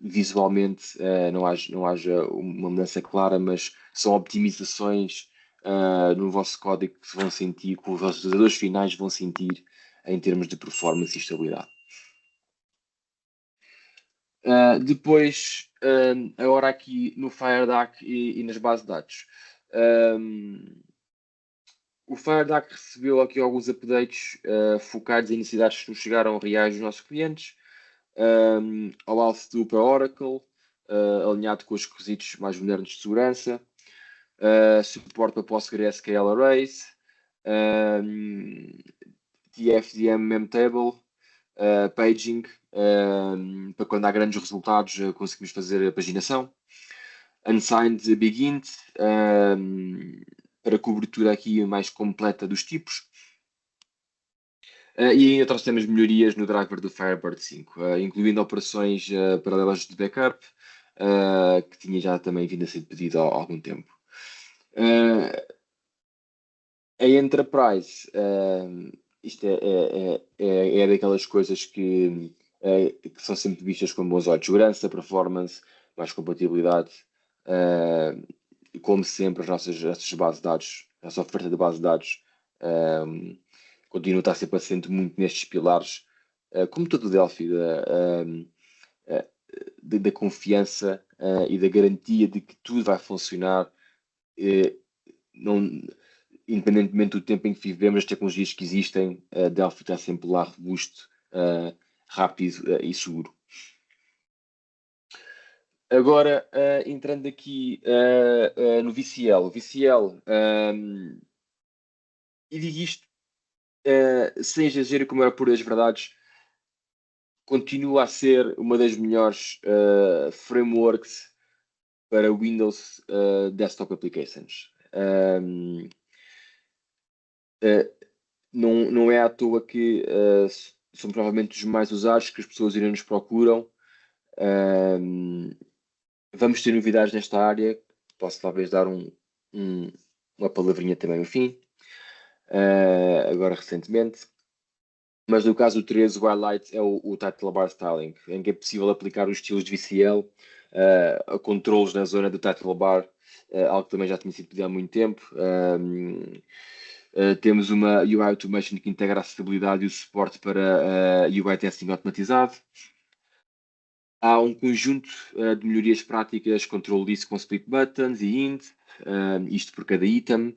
visualmente não haja uma mudança clara, mas são optimizações no vosso código que se vão sentir, que os vossos utilizadores finais vão sentir em termos de performance e estabilidade. Depois, agora aqui no FireDAC e nas bases de dados. O FireDAC recebeu aqui alguns updates focados em necessidades que nos chegaram reais dos nossos clientes. Ao Auth2 para Oracle, alinhado com os requisitos mais modernos de segurança. Suporte para PostgreSQL Arrays. TFDM Memtable. Paging, para quando há grandes resultados conseguimos fazer a paginação. Unsigned Begint, para cobertura aqui mais completa dos tipos. E ainda trouxemos melhorias no driver do Firebird 5, incluindo operações paralelas de backup, que tinha já também vindo a ser pedido há algum tempo. A Enterprise, isto é daquelas coisas que são sempre vistas com bons olhos. Segurança, performance, mais compatibilidade. Como sempre, as nossas bases de dados, a nossa oferta de base de dados continua a estar sempre assente muito nestes pilares, como todo o Delphi, da confiança e da garantia de que tudo vai funcionar, independentemente do tempo em que vivemos, as tecnologias que existem, Delphi está sempre lá robusto, rápido e seguro. Agora, entrando aqui no VCL. O VCL, e digo isto sem exagero, como era por as verdades, continua a ser uma das melhores frameworks para Windows Desktop Applications. Não é à toa que são provavelmente os mais usados, que as pessoas irem nos procuram. Vamos ter novidades nesta área. Posso talvez dar uma palavrinha também no fim, agora recentemente. Mas no caso do 13, o highlight é o Title Bar Styling, em que é possível aplicar os estilos de VCL a controles na zona do Title Bar, algo que também já tinha sido pedido há muito tempo. Temos uma UI Automation que integra a acessibilidade e o suporte para UI Testing automatizado. Há um conjunto de melhorias práticas, Control List com Split Buttons e Int, isto por cada item,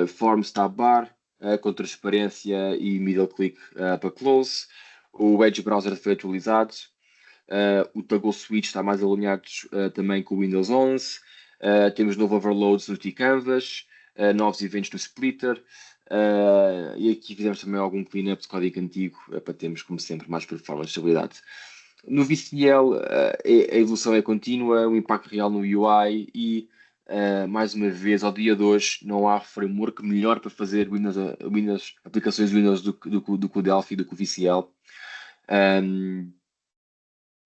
Forms Tab Bar, com transparência e middle click para close. O Edge Browser foi atualizado. O Toggle Switch está mais alinhado também com o Windows 11. Temos novo overloads no T-Canvas, novos eventos no Splitter. E aqui fizemos também algum cleanup de código antigo para termos, como sempre, mais performance e estabilidade. No VCL, a evolução é contínua, o impacto real no UI e, mais uma vez, ao dia de hoje, não há framework melhor para fazer aplicações Windows do que o Delphi, do que o VCL.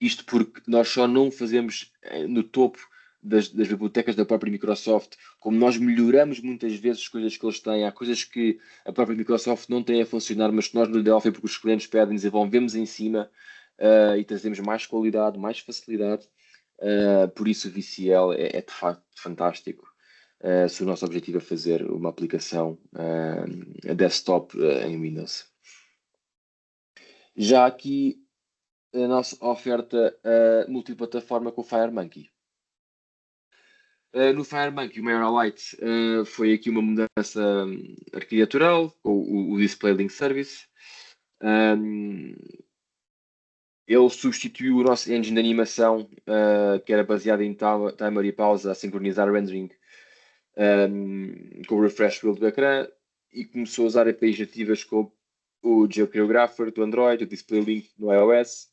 Isto porque nós só não fazemos no topo das bibliotecas da própria Microsoft, como nós melhoramos muitas vezes as coisas que eles têm. Há coisas que a própria Microsoft não tem a funcionar, mas que nós no Delphi, porque os clientes pedem, desenvolvemos em cima e trazemos mais qualidade, mais facilidade. Por isso o VCL é de facto fantástico. Se o nosso objetivo é fazer uma aplicação desktop em Windows. Já aqui a nossa oferta multiplataforma com o FireMonkey. No FireMonkey, o maior highlight foi aqui uma mudança arquitetural, o Display Link Service. Ele substituiu o nosso engine de animação, que era baseado em timer e pausa, a sincronizar rendering com o refresh wheel do ecrã, e começou a usar APIs nativas com o GeoChoreographer do Android, o Display Link no iOS.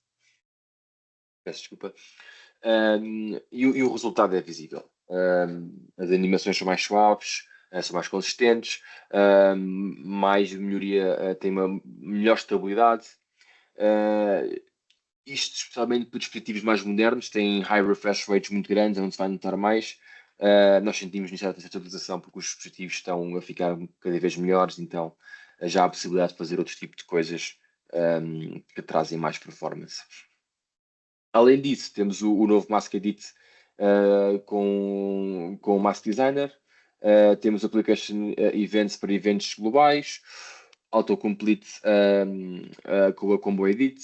Peço desculpa. E o resultado é visível. As animações são mais suaves, são mais consistentes, mais melhoria, tem uma melhor estabilidade. Isto especialmente para dispositivos mais modernos, têm high refresh rates muito grandes, onde se vai notar mais. Nós sentimos necessidade dessa atualização porque os dispositivos estão a ficar cada vez melhores, então já há a possibilidade de fazer outro tipo de coisas que trazem mais performance. Além disso, temos o novo Mask Edit com o Mask Designer, Temos Application Events para eventos globais, Autocomplete com a Combo Edit,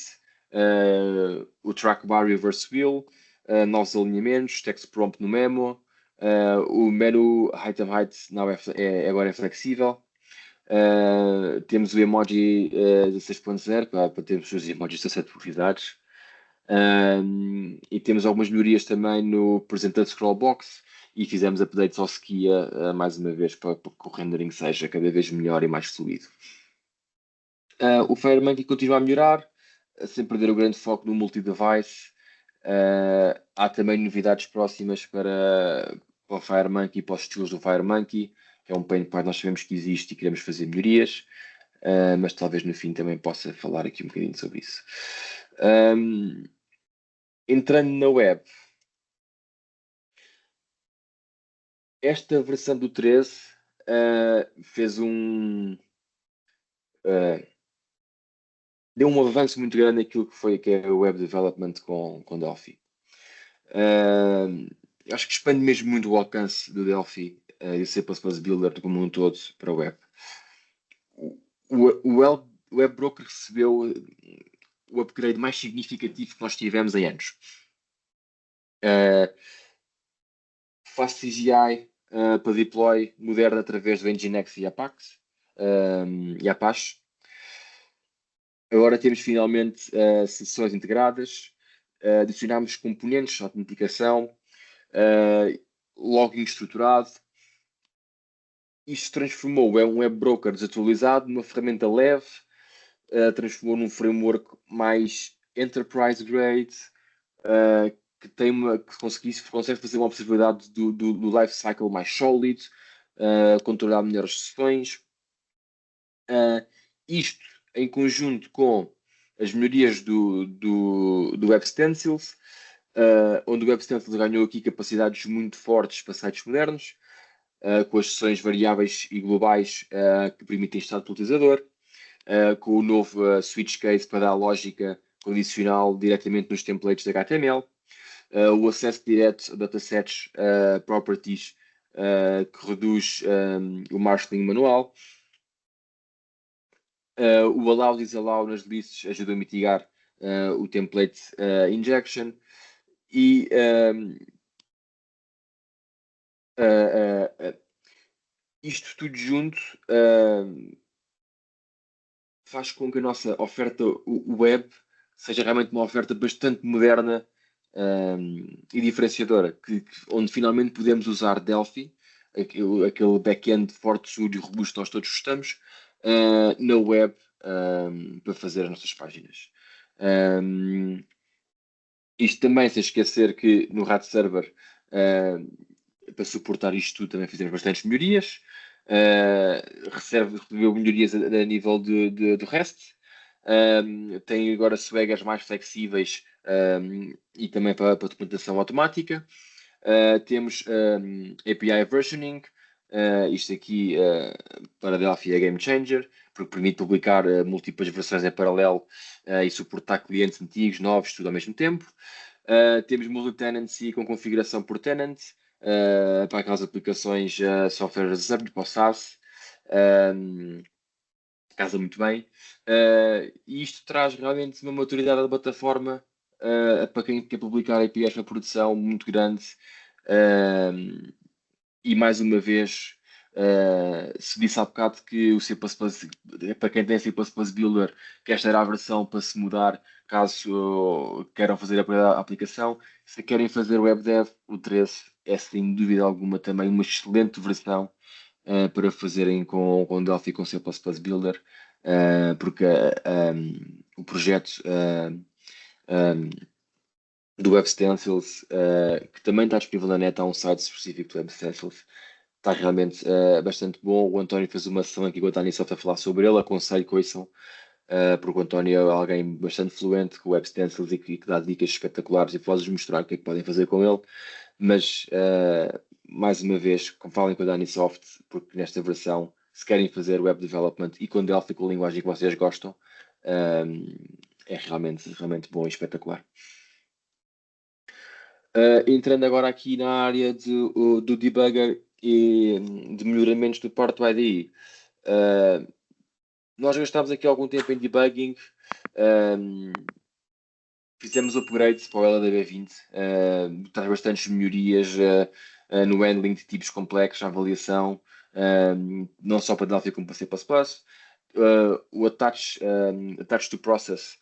o Track Bar Reverse Wheel, novos alinhamentos, Text Prompt no Memo, o menu Item Height agora é flexível. Temos o emoji 16.0 para termos os emojis de 7 velocidades. E temos algumas melhorias também no Presenter Scroll Box e fizemos updates ao Skia mais uma vez para que o rendering seja cada vez melhor e mais fluido. O FireMonkey continua a melhorar, sem perder o grande foco no multi-device. Há também novidades próximas para o FireMonkey e para os estilos do FireMonkey, que é um pain point que nós sabemos que existe e queremos fazer melhorias, mas talvez no fim também possa falar aqui um bocadinho sobre isso. Entrando na web, esta versão do 13 fez deu um avanço muito grande naquilo que é o web development com Delphi. Acho que expande mesmo muito o alcance do Delphi e o C++ Builder como um todo para a web. O Web Broker recebeu o upgrade mais significativo que nós tivemos em anos. Fast CGI para deploy moderno através do Nginx e Apache. Agora temos finalmente sessões integradas, adicionámos componentes de autenticação, login estruturado. Isto transformou um web broker desatualizado numa ferramenta leve, transformou num framework mais enterprise grade, que consegue fazer uma observabilidade do life cycle mais sólido, controlar melhor as sessões. Isto em conjunto com as melhorias do Web Stencils, onde o Web Stencils ganhou aqui capacidades muito fortes para sites modernos, com as sessões variáveis e globais que permitem estado do utilizador, com o novo switch case para dar lógica condicional diretamente nos templates de HTML, o acesso direto a datasets properties que reduz o marshalling manual, o allow e disallow nas lists ajuda a mitigar o template injection e isto tudo junto faz com que a nossa oferta web seja realmente uma oferta bastante moderna e diferenciadora, onde finalmente podemos usar Delphi, aquele back-end forte, seguro e robusto que nós todos gostamos, na web para fazer as nossas páginas. Isto também sem esquecer que no RAD Server, para suportar isto tudo, também fizemos bastantes melhorias. Recebeu melhorias a nível do REST. Tem agora swaggers mais flexíveis e também para documentação automática. Temos API versioning. Isto aqui para Delphi é game changer, porque permite publicar múltiplas versões em paralelo e suportar clientes antigos, novos, tudo ao mesmo tempo. Temos multi-tenancy com configuração por tenant, para aquelas aplicações software as a service, para o SaaS. Casa muito bem. E isto traz realmente uma maturidade da plataforma para quem quer publicar APIs para produção muito grande. E mais uma vez, se disse há bocado que o C++, para quem tem C++ Builder, que esta era a versão para se mudar caso queiram fazer a aplicação. Se querem fazer WebDev, o 13 é sem dúvida alguma também uma excelente versão para fazerem com Delphi e com C++ Builder, porque o projeto do Web Stencils, que também está disponível na net, há um site específico do Web Stencils, está realmente bastante bom. O António fez uma sessão aqui com a Tani Soft a falar sobre ele, aconselho que ouçam, porque o António é alguém bastante fluente com o Web Stencils e que dá dicas espetaculares e pode-vos mostrar o que é que podem fazer com ele. Mas, mais uma vez, falem com a Dani Soft, porque nesta versão, se querem fazer web development e com Delphi, com a linguagem que vocês gostam, é realmente bom e espetacular. Entrando agora aqui na área do debugger e de melhoramentos do parte do IDE. Nós gastámos aqui algum tempo em debugging, fizemos upgrades para o LDB20, traz bastantes melhorias no handling de tipos complexos, a avaliação, não só para Delphi como para C++. O attach to process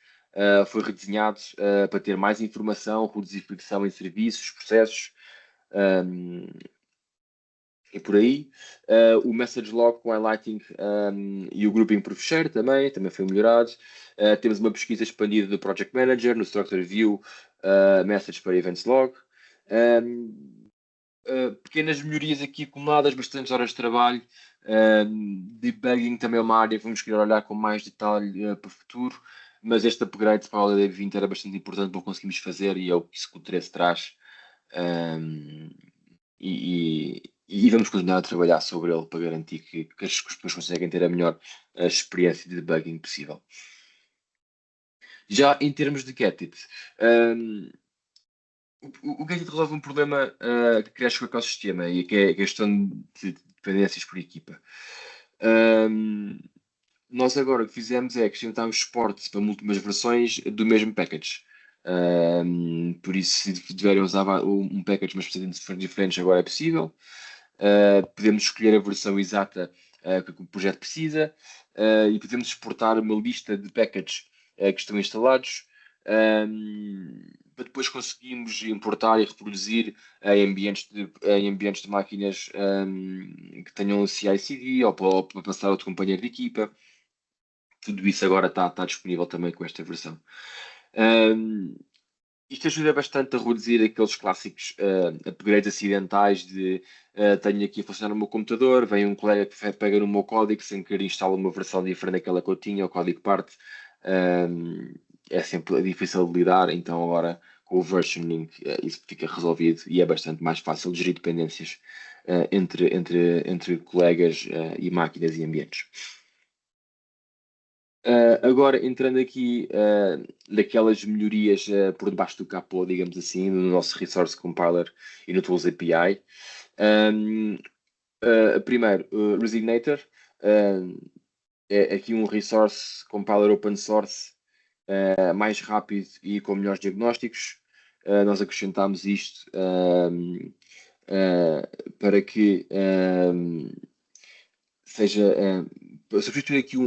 foi redesenhado para ter mais informação, reduzir fricção em serviços, processos, e por aí. O message log com highlighting e o grouping por fecheiro também foi melhorado. Temos uma pesquisa expandida do Project Manager no Structure View, message para Events Log. Pequenas melhorias aqui acumuladas, bastantes horas de trabalho. Debugging também é uma área que vamos querer olhar com mais detalhe para o futuro, mas este upgrade para o LDB20 era bastante importante para conseguirmos fazer e é o que isso que o 13 traz. E vamos continuar a trabalhar sobre ele para garantir que as pessoas conseguem ter a melhor experiência de debugging possível. Já em termos de Get-It, o Get-It resolve um problema que cresce com o ecossistema e que é a questão de dependências por equipa. Nós agora o que fizemos é acrescentarmos suporte para múltiplas versões do mesmo package. Por isso, se tiverem usar um package mas precisam de diferentes, agora é possível. Podemos escolher a versão exata que o projeto precisa e podemos exportar uma lista de packages que estão instalados para depois conseguirmos importar e reproduzir em ambientes de máquinas que tenham CI/CD ou para passar a outro companheiro de equipa. Tudo isso agora está disponível também com esta versão. Isto ajuda bastante a reduzir aqueles clássicos upgrades acidentais de tenho aqui a funcionar no meu computador, vem um colega que pega no meu código sem querer instalar uma versão diferente daquela que eu tinha, o código parte. É sempre difícil de lidar, então agora com o versioning isso fica resolvido e é bastante mais fácil de gerir dependências entre colegas e máquinas e ambientes. Agora, entrando aqui daquelas melhorias por debaixo do capô, digamos assim, no nosso Resource Compiler e no Tools API. Primeiro, Resignator é aqui um Resource Compiler open source mais rápido e com melhores diagnósticos. Nós acrescentámos isto para que seja substituir aqui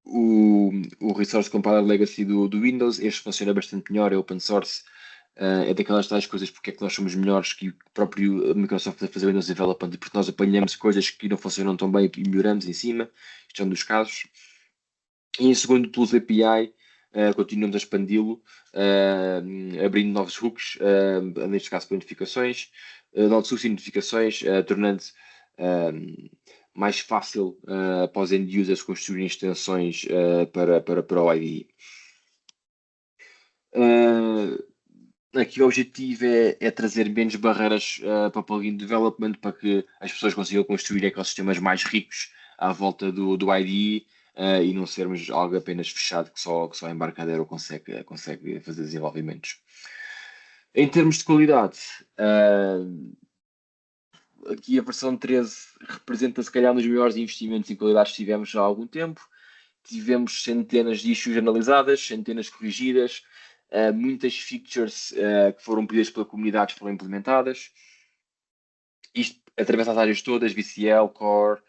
o Resource Compiler Legacy do Windows. Este funciona bastante melhor, é open source. É daquelas tais coisas porque é que nós somos melhores que o próprio Microsoft a fazer Windows Development, porque nós apanhamos coisas que não funcionam tão bem e melhoramos em cima. Isto é um dos casos. E em segundo, o Tools API, continuamos a expandi-lo, abrindo novos hooks, neste caso para notificações, novos hooks e notificações, tornando mais fácil para os end-users construírem extensões para o IDE. Aqui o objetivo é trazer menos barreiras para o plugin development, para que as pessoas consigam construir ecossistemas mais ricos à volta do IDE e não sermos algo apenas fechado que só a Embarcadero consegue fazer desenvolvimentos. Em termos de qualidade, aqui a versão 13 representa se calhar um dos maiores investimentos em qualidade que tivemos há algum tempo. Tivemos centenas de issues analisadas, centenas corrigidas, muitas features que foram pedidas pela comunidade foram implementadas. Isto através das áreas todas, VCL, Core,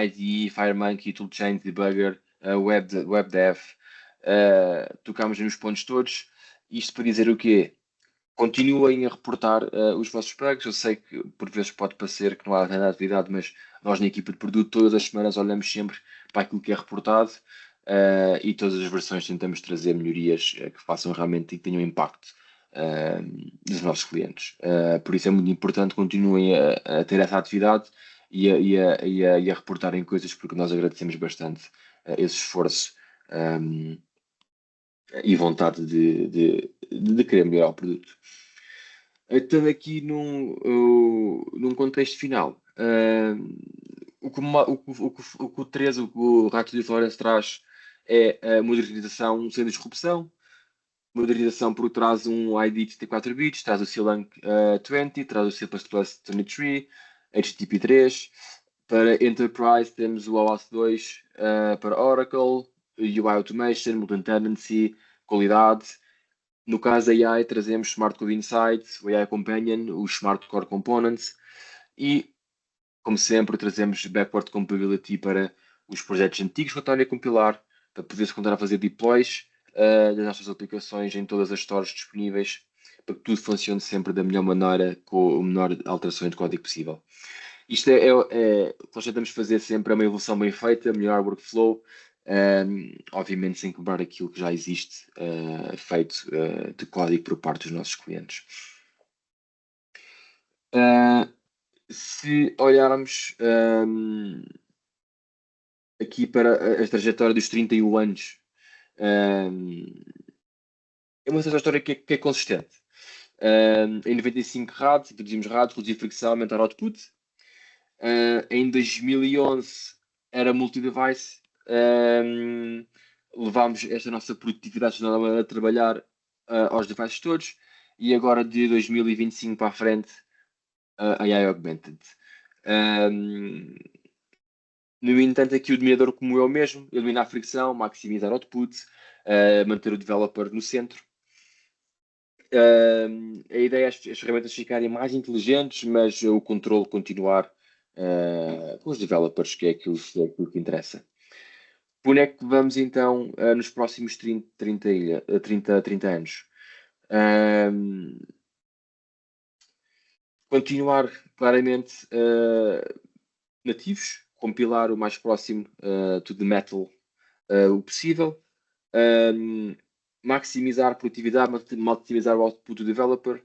IDE, FireMonkey, Toolchain, Debugger, WebDev. Tocámos nos pontos todos. Isto para dizer o quê? Continuem a reportar os vossos bugs. Eu sei que por vezes pode parecer que não há nada de atividade, mas nós na equipa de produto todas as semanas olhamos sempre para aquilo que é reportado e todas as versões tentamos trazer melhorias que façam realmente e que tenham impacto dos nossos clientes. Por isso é muito importante que continuem a ter essa atividade e a reportarem coisas, porque nós agradecemos bastante esse esforço e vontade de querer melhorar o produto. Estando aqui num contexto final, o que o 13, o que o Rato de Florence traz é a modernização sem disrupção. Modernização por traz um ID de 34 bits, traz o C-Lang 20, traz o C++ 23, HTTP3. Para Enterprise temos o OAuth 2 para Oracle, UI Automation, Multi-Tenancy, qualidade. No caso da AI trazemos Smart Code Insights, o AI Companion, os Smart Core Components e, como sempre, trazemos Backward Compatibility para os projetos antigos que estão a compilar, para poder-se continuar a fazer deploys das nossas aplicações em todas as stores disponíveis, para que tudo funcione sempre da melhor maneira, com a menor alteração de código possível. Isto o que nós tentamos fazer sempre é uma evolução bem feita, melhor workflow, obviamente sem quebrar aquilo que já existe feito de código por parte dos nossos clientes. Se olharmos aqui para a trajetória dos 31 anos, é uma trajetória que é consistente. Em 95 RAD, introduzimos RAD, reduzir fricção, aumentar output. Em 2011 era multi-device. Levámos esta nossa produtividade a trabalhar aos devices todos. E agora de 2025 para a frente, AI Augmented. No entanto, aqui o denominador comum é o mesmo: eliminar a fricção, maximizar output, manter o developer no centro. A ideia é as ferramentas ficarem mais inteligentes, mas o controle continuar com os developers, que é aquilo que interessa. Por onde é que vamos então nos próximos 30 anos? Continuar claramente nativos, compilar o mais próximo to the metal o possível, maximizar a produtividade, maximizar o output do developer,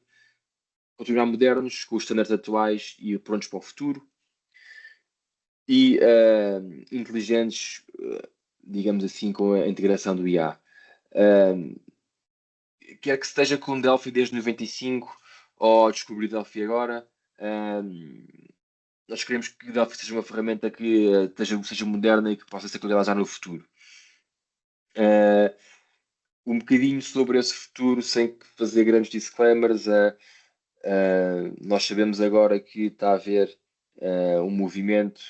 continuar modernos com os standards atuais e prontos para o futuro, e inteligentes, digamos assim, com a integração do IA. Quer que esteja com Delphi desde 95 ou descobrir Delphi agora, nós queremos que Delphi seja uma ferramenta que seja moderna e que possa ser utilizada já no futuro. Um bocadinho sobre esse futuro, sem fazer grandes disclaimers, nós sabemos agora que está a haver um movimento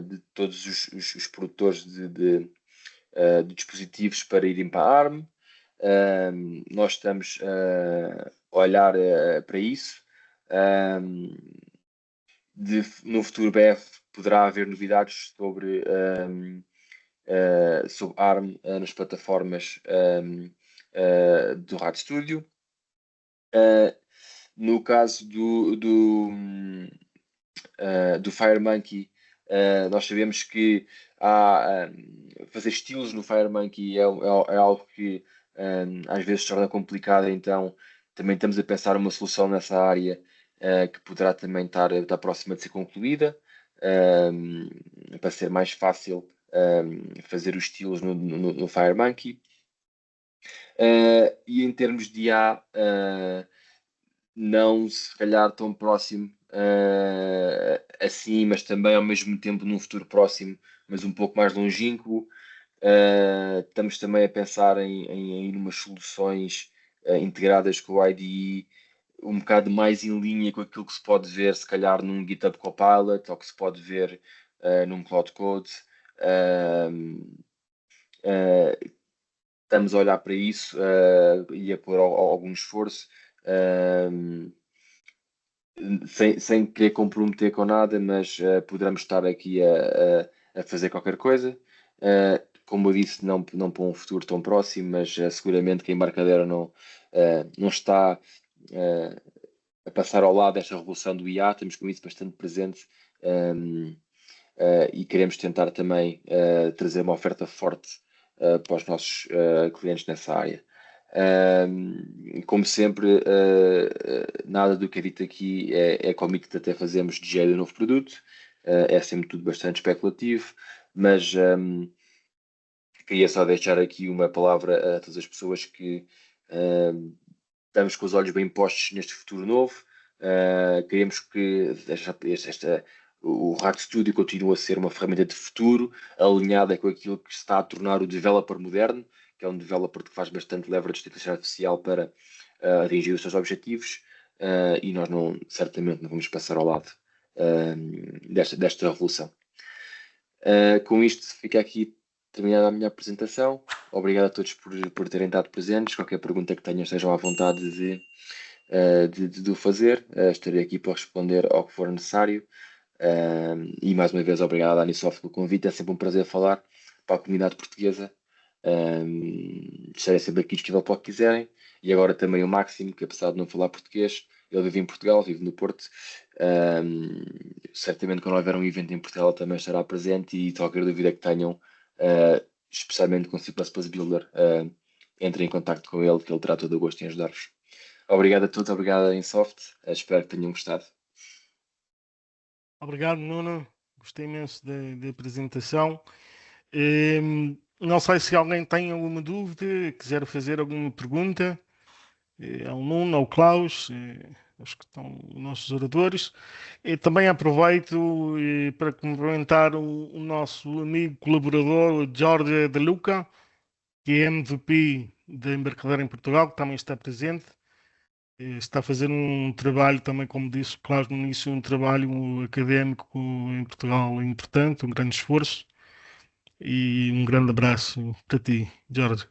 de todos os produtores de dispositivos para irem para a ARM. Nós estamos a olhar para isso. No futuro breve poderá haver novidades sobre ARM nas plataformas do RAD Studio. No caso do FireMonkey, nós sabemos que fazer estilos no FireMonkey é algo que às vezes se torna complicado, então também estamos a pensar uma solução nessa área que poderá também estar próxima de ser concluída, para ser mais fácil fazer os estilos no FireMonkey. E em termos de IA, não se calhar tão próximo assim, mas também ao mesmo tempo num futuro próximo, mas um pouco mais longínquo. Estamos também a pensar em umas soluções integradas com o IDE, um bocado mais em linha com aquilo que se pode ver, se calhar, num GitHub Copilot, ou que se pode ver num Cloud Code. Estamos a olhar para isso e a pôr algum esforço, sem querer comprometer com nada, mas poderemos estar aqui a fazer qualquer coisa. Como eu disse, não para um futuro tão próximo, mas seguramente que a Embarcadero não está a passar ao lado desta revolução do IA. Temos com isso bastante presente e queremos tentar também trazer uma oferta forte para os nossos clientes nessa área. Como sempre, nada do que é dito aqui é commit até fazemos de jeito de novo produto. É sempre tudo bastante especulativo, mas queria só deixar aqui uma palavra a todas as pessoas que estamos com os olhos bem postos neste futuro novo. Queremos que o RAD Studio continue a ser uma ferramenta de futuro, alinhada com aquilo que se está a tornar o developer moderno, que é um developer que faz bastante leverage de inteligência artificial para atingir os seus objetivos, e nós certamente não vamos passar ao lado desta revolução. Com isto fica aqui terminada a minha apresentação. Obrigado a todos por terem estado presentes. Qualquer pergunta que tenham, estejam à vontade de o fazer. Estarei aqui para responder ao que for necessário. E mais uma vez, obrigado à Anisoft pelo convite. É sempre um prazer falar para a comunidade portuguesa. Estarei sempre aqui disponível para o que quiserem. E agora também o Máximo, que apesar de não falar português, ele vive em Portugal, vive no Porto. Certamente quando houver um evento em Portugal também estará presente, e qualquer dúvida que tenham, especialmente com o C++ Builder, entrem em contato com ele, que ele terá todo o gosto em ajudar-vos. Obrigado a todos, obrigado a Insoft, espero que tenham gostado. Obrigado, Nuno. Gostei imenso da apresentação. Não sei se alguém tem alguma dúvida, quiser fazer alguma pergunta ao Nuno, ao Klaus, aos que estão os nossos oradores. E também aproveito para cumprimentar o nosso amigo colaborador, Jorge De Luca, que é MVP da Embarcadera em Portugal, que também está presente. Está a fazer um trabalho também, como disse o Klaus no início, um trabalho académico em Portugal importante, um grande esforço. E um grande abraço para ti, Jorge.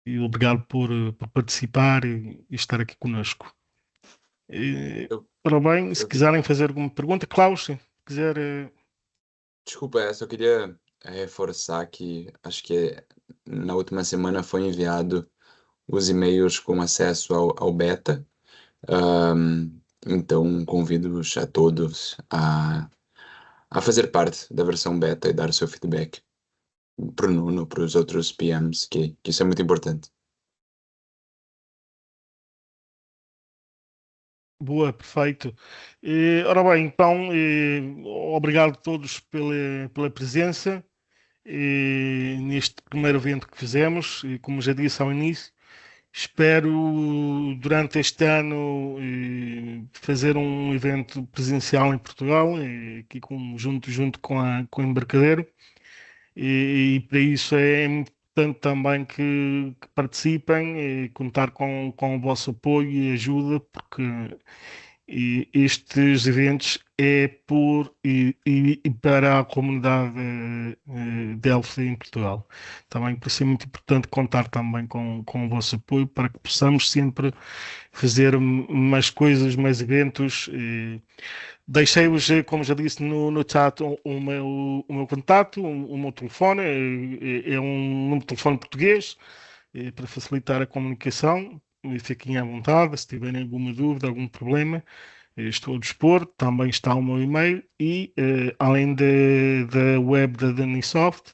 E obrigado por participar e estar aqui conosco. Ora bem, se quiserem fazer alguma pergunta, Klaus, se quiser. Desculpa, só queria reforçar que acho que na última semana foi enviado os e-mails com acesso ao beta. Então convido-os a todos a fazer parte da versão beta e dar o seu feedback para o Nuno, para os outros PMs, que isso é muito importante. Boa, perfeito. Ora bem, então, obrigado a todos pela presença neste primeiro evento que fizemos. E, como já disse ao início, espero durante este ano fazer um evento presencial em Portugal, aqui junto com o Embarcadero. E para isso é muito importante também que participem e contar com o vosso apoio e ajuda, porque estes eventos é por e para a comunidade Delphi em Portugal. Também por isso é muito importante contar também com o vosso apoio para que possamos sempre fazer mais coisas, mais eventos. Deixei-vos, como já disse no chat, o meu contato, o meu telefone, é um número de telefone português, para facilitar a comunicação. Fiquem à vontade, se tiverem alguma dúvida, algum problema, estou a dispor. Também está o meu e-mail e, além da web da Danisoft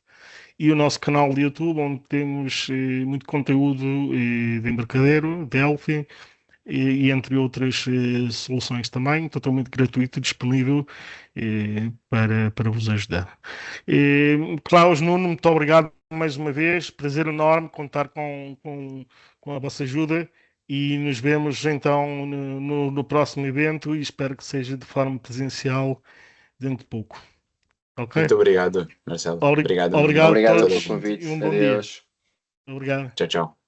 e o nosso canal de YouTube, onde temos muito conteúdo de embarcadero, Delphi, e entre outras soluções também, totalmente gratuito e disponível para vos ajudar. Klaus, Nuno, muito obrigado mais uma vez, prazer enorme contar com a vossa ajuda, e nos vemos então no próximo evento, e espero que seja de forma presencial dentro de pouco. Okay? Muito obrigado, Marcelo. Obrigado a Obrigado todos pelo convite. e um bom Adeus. dia. Obrigado. Tchau, tchau.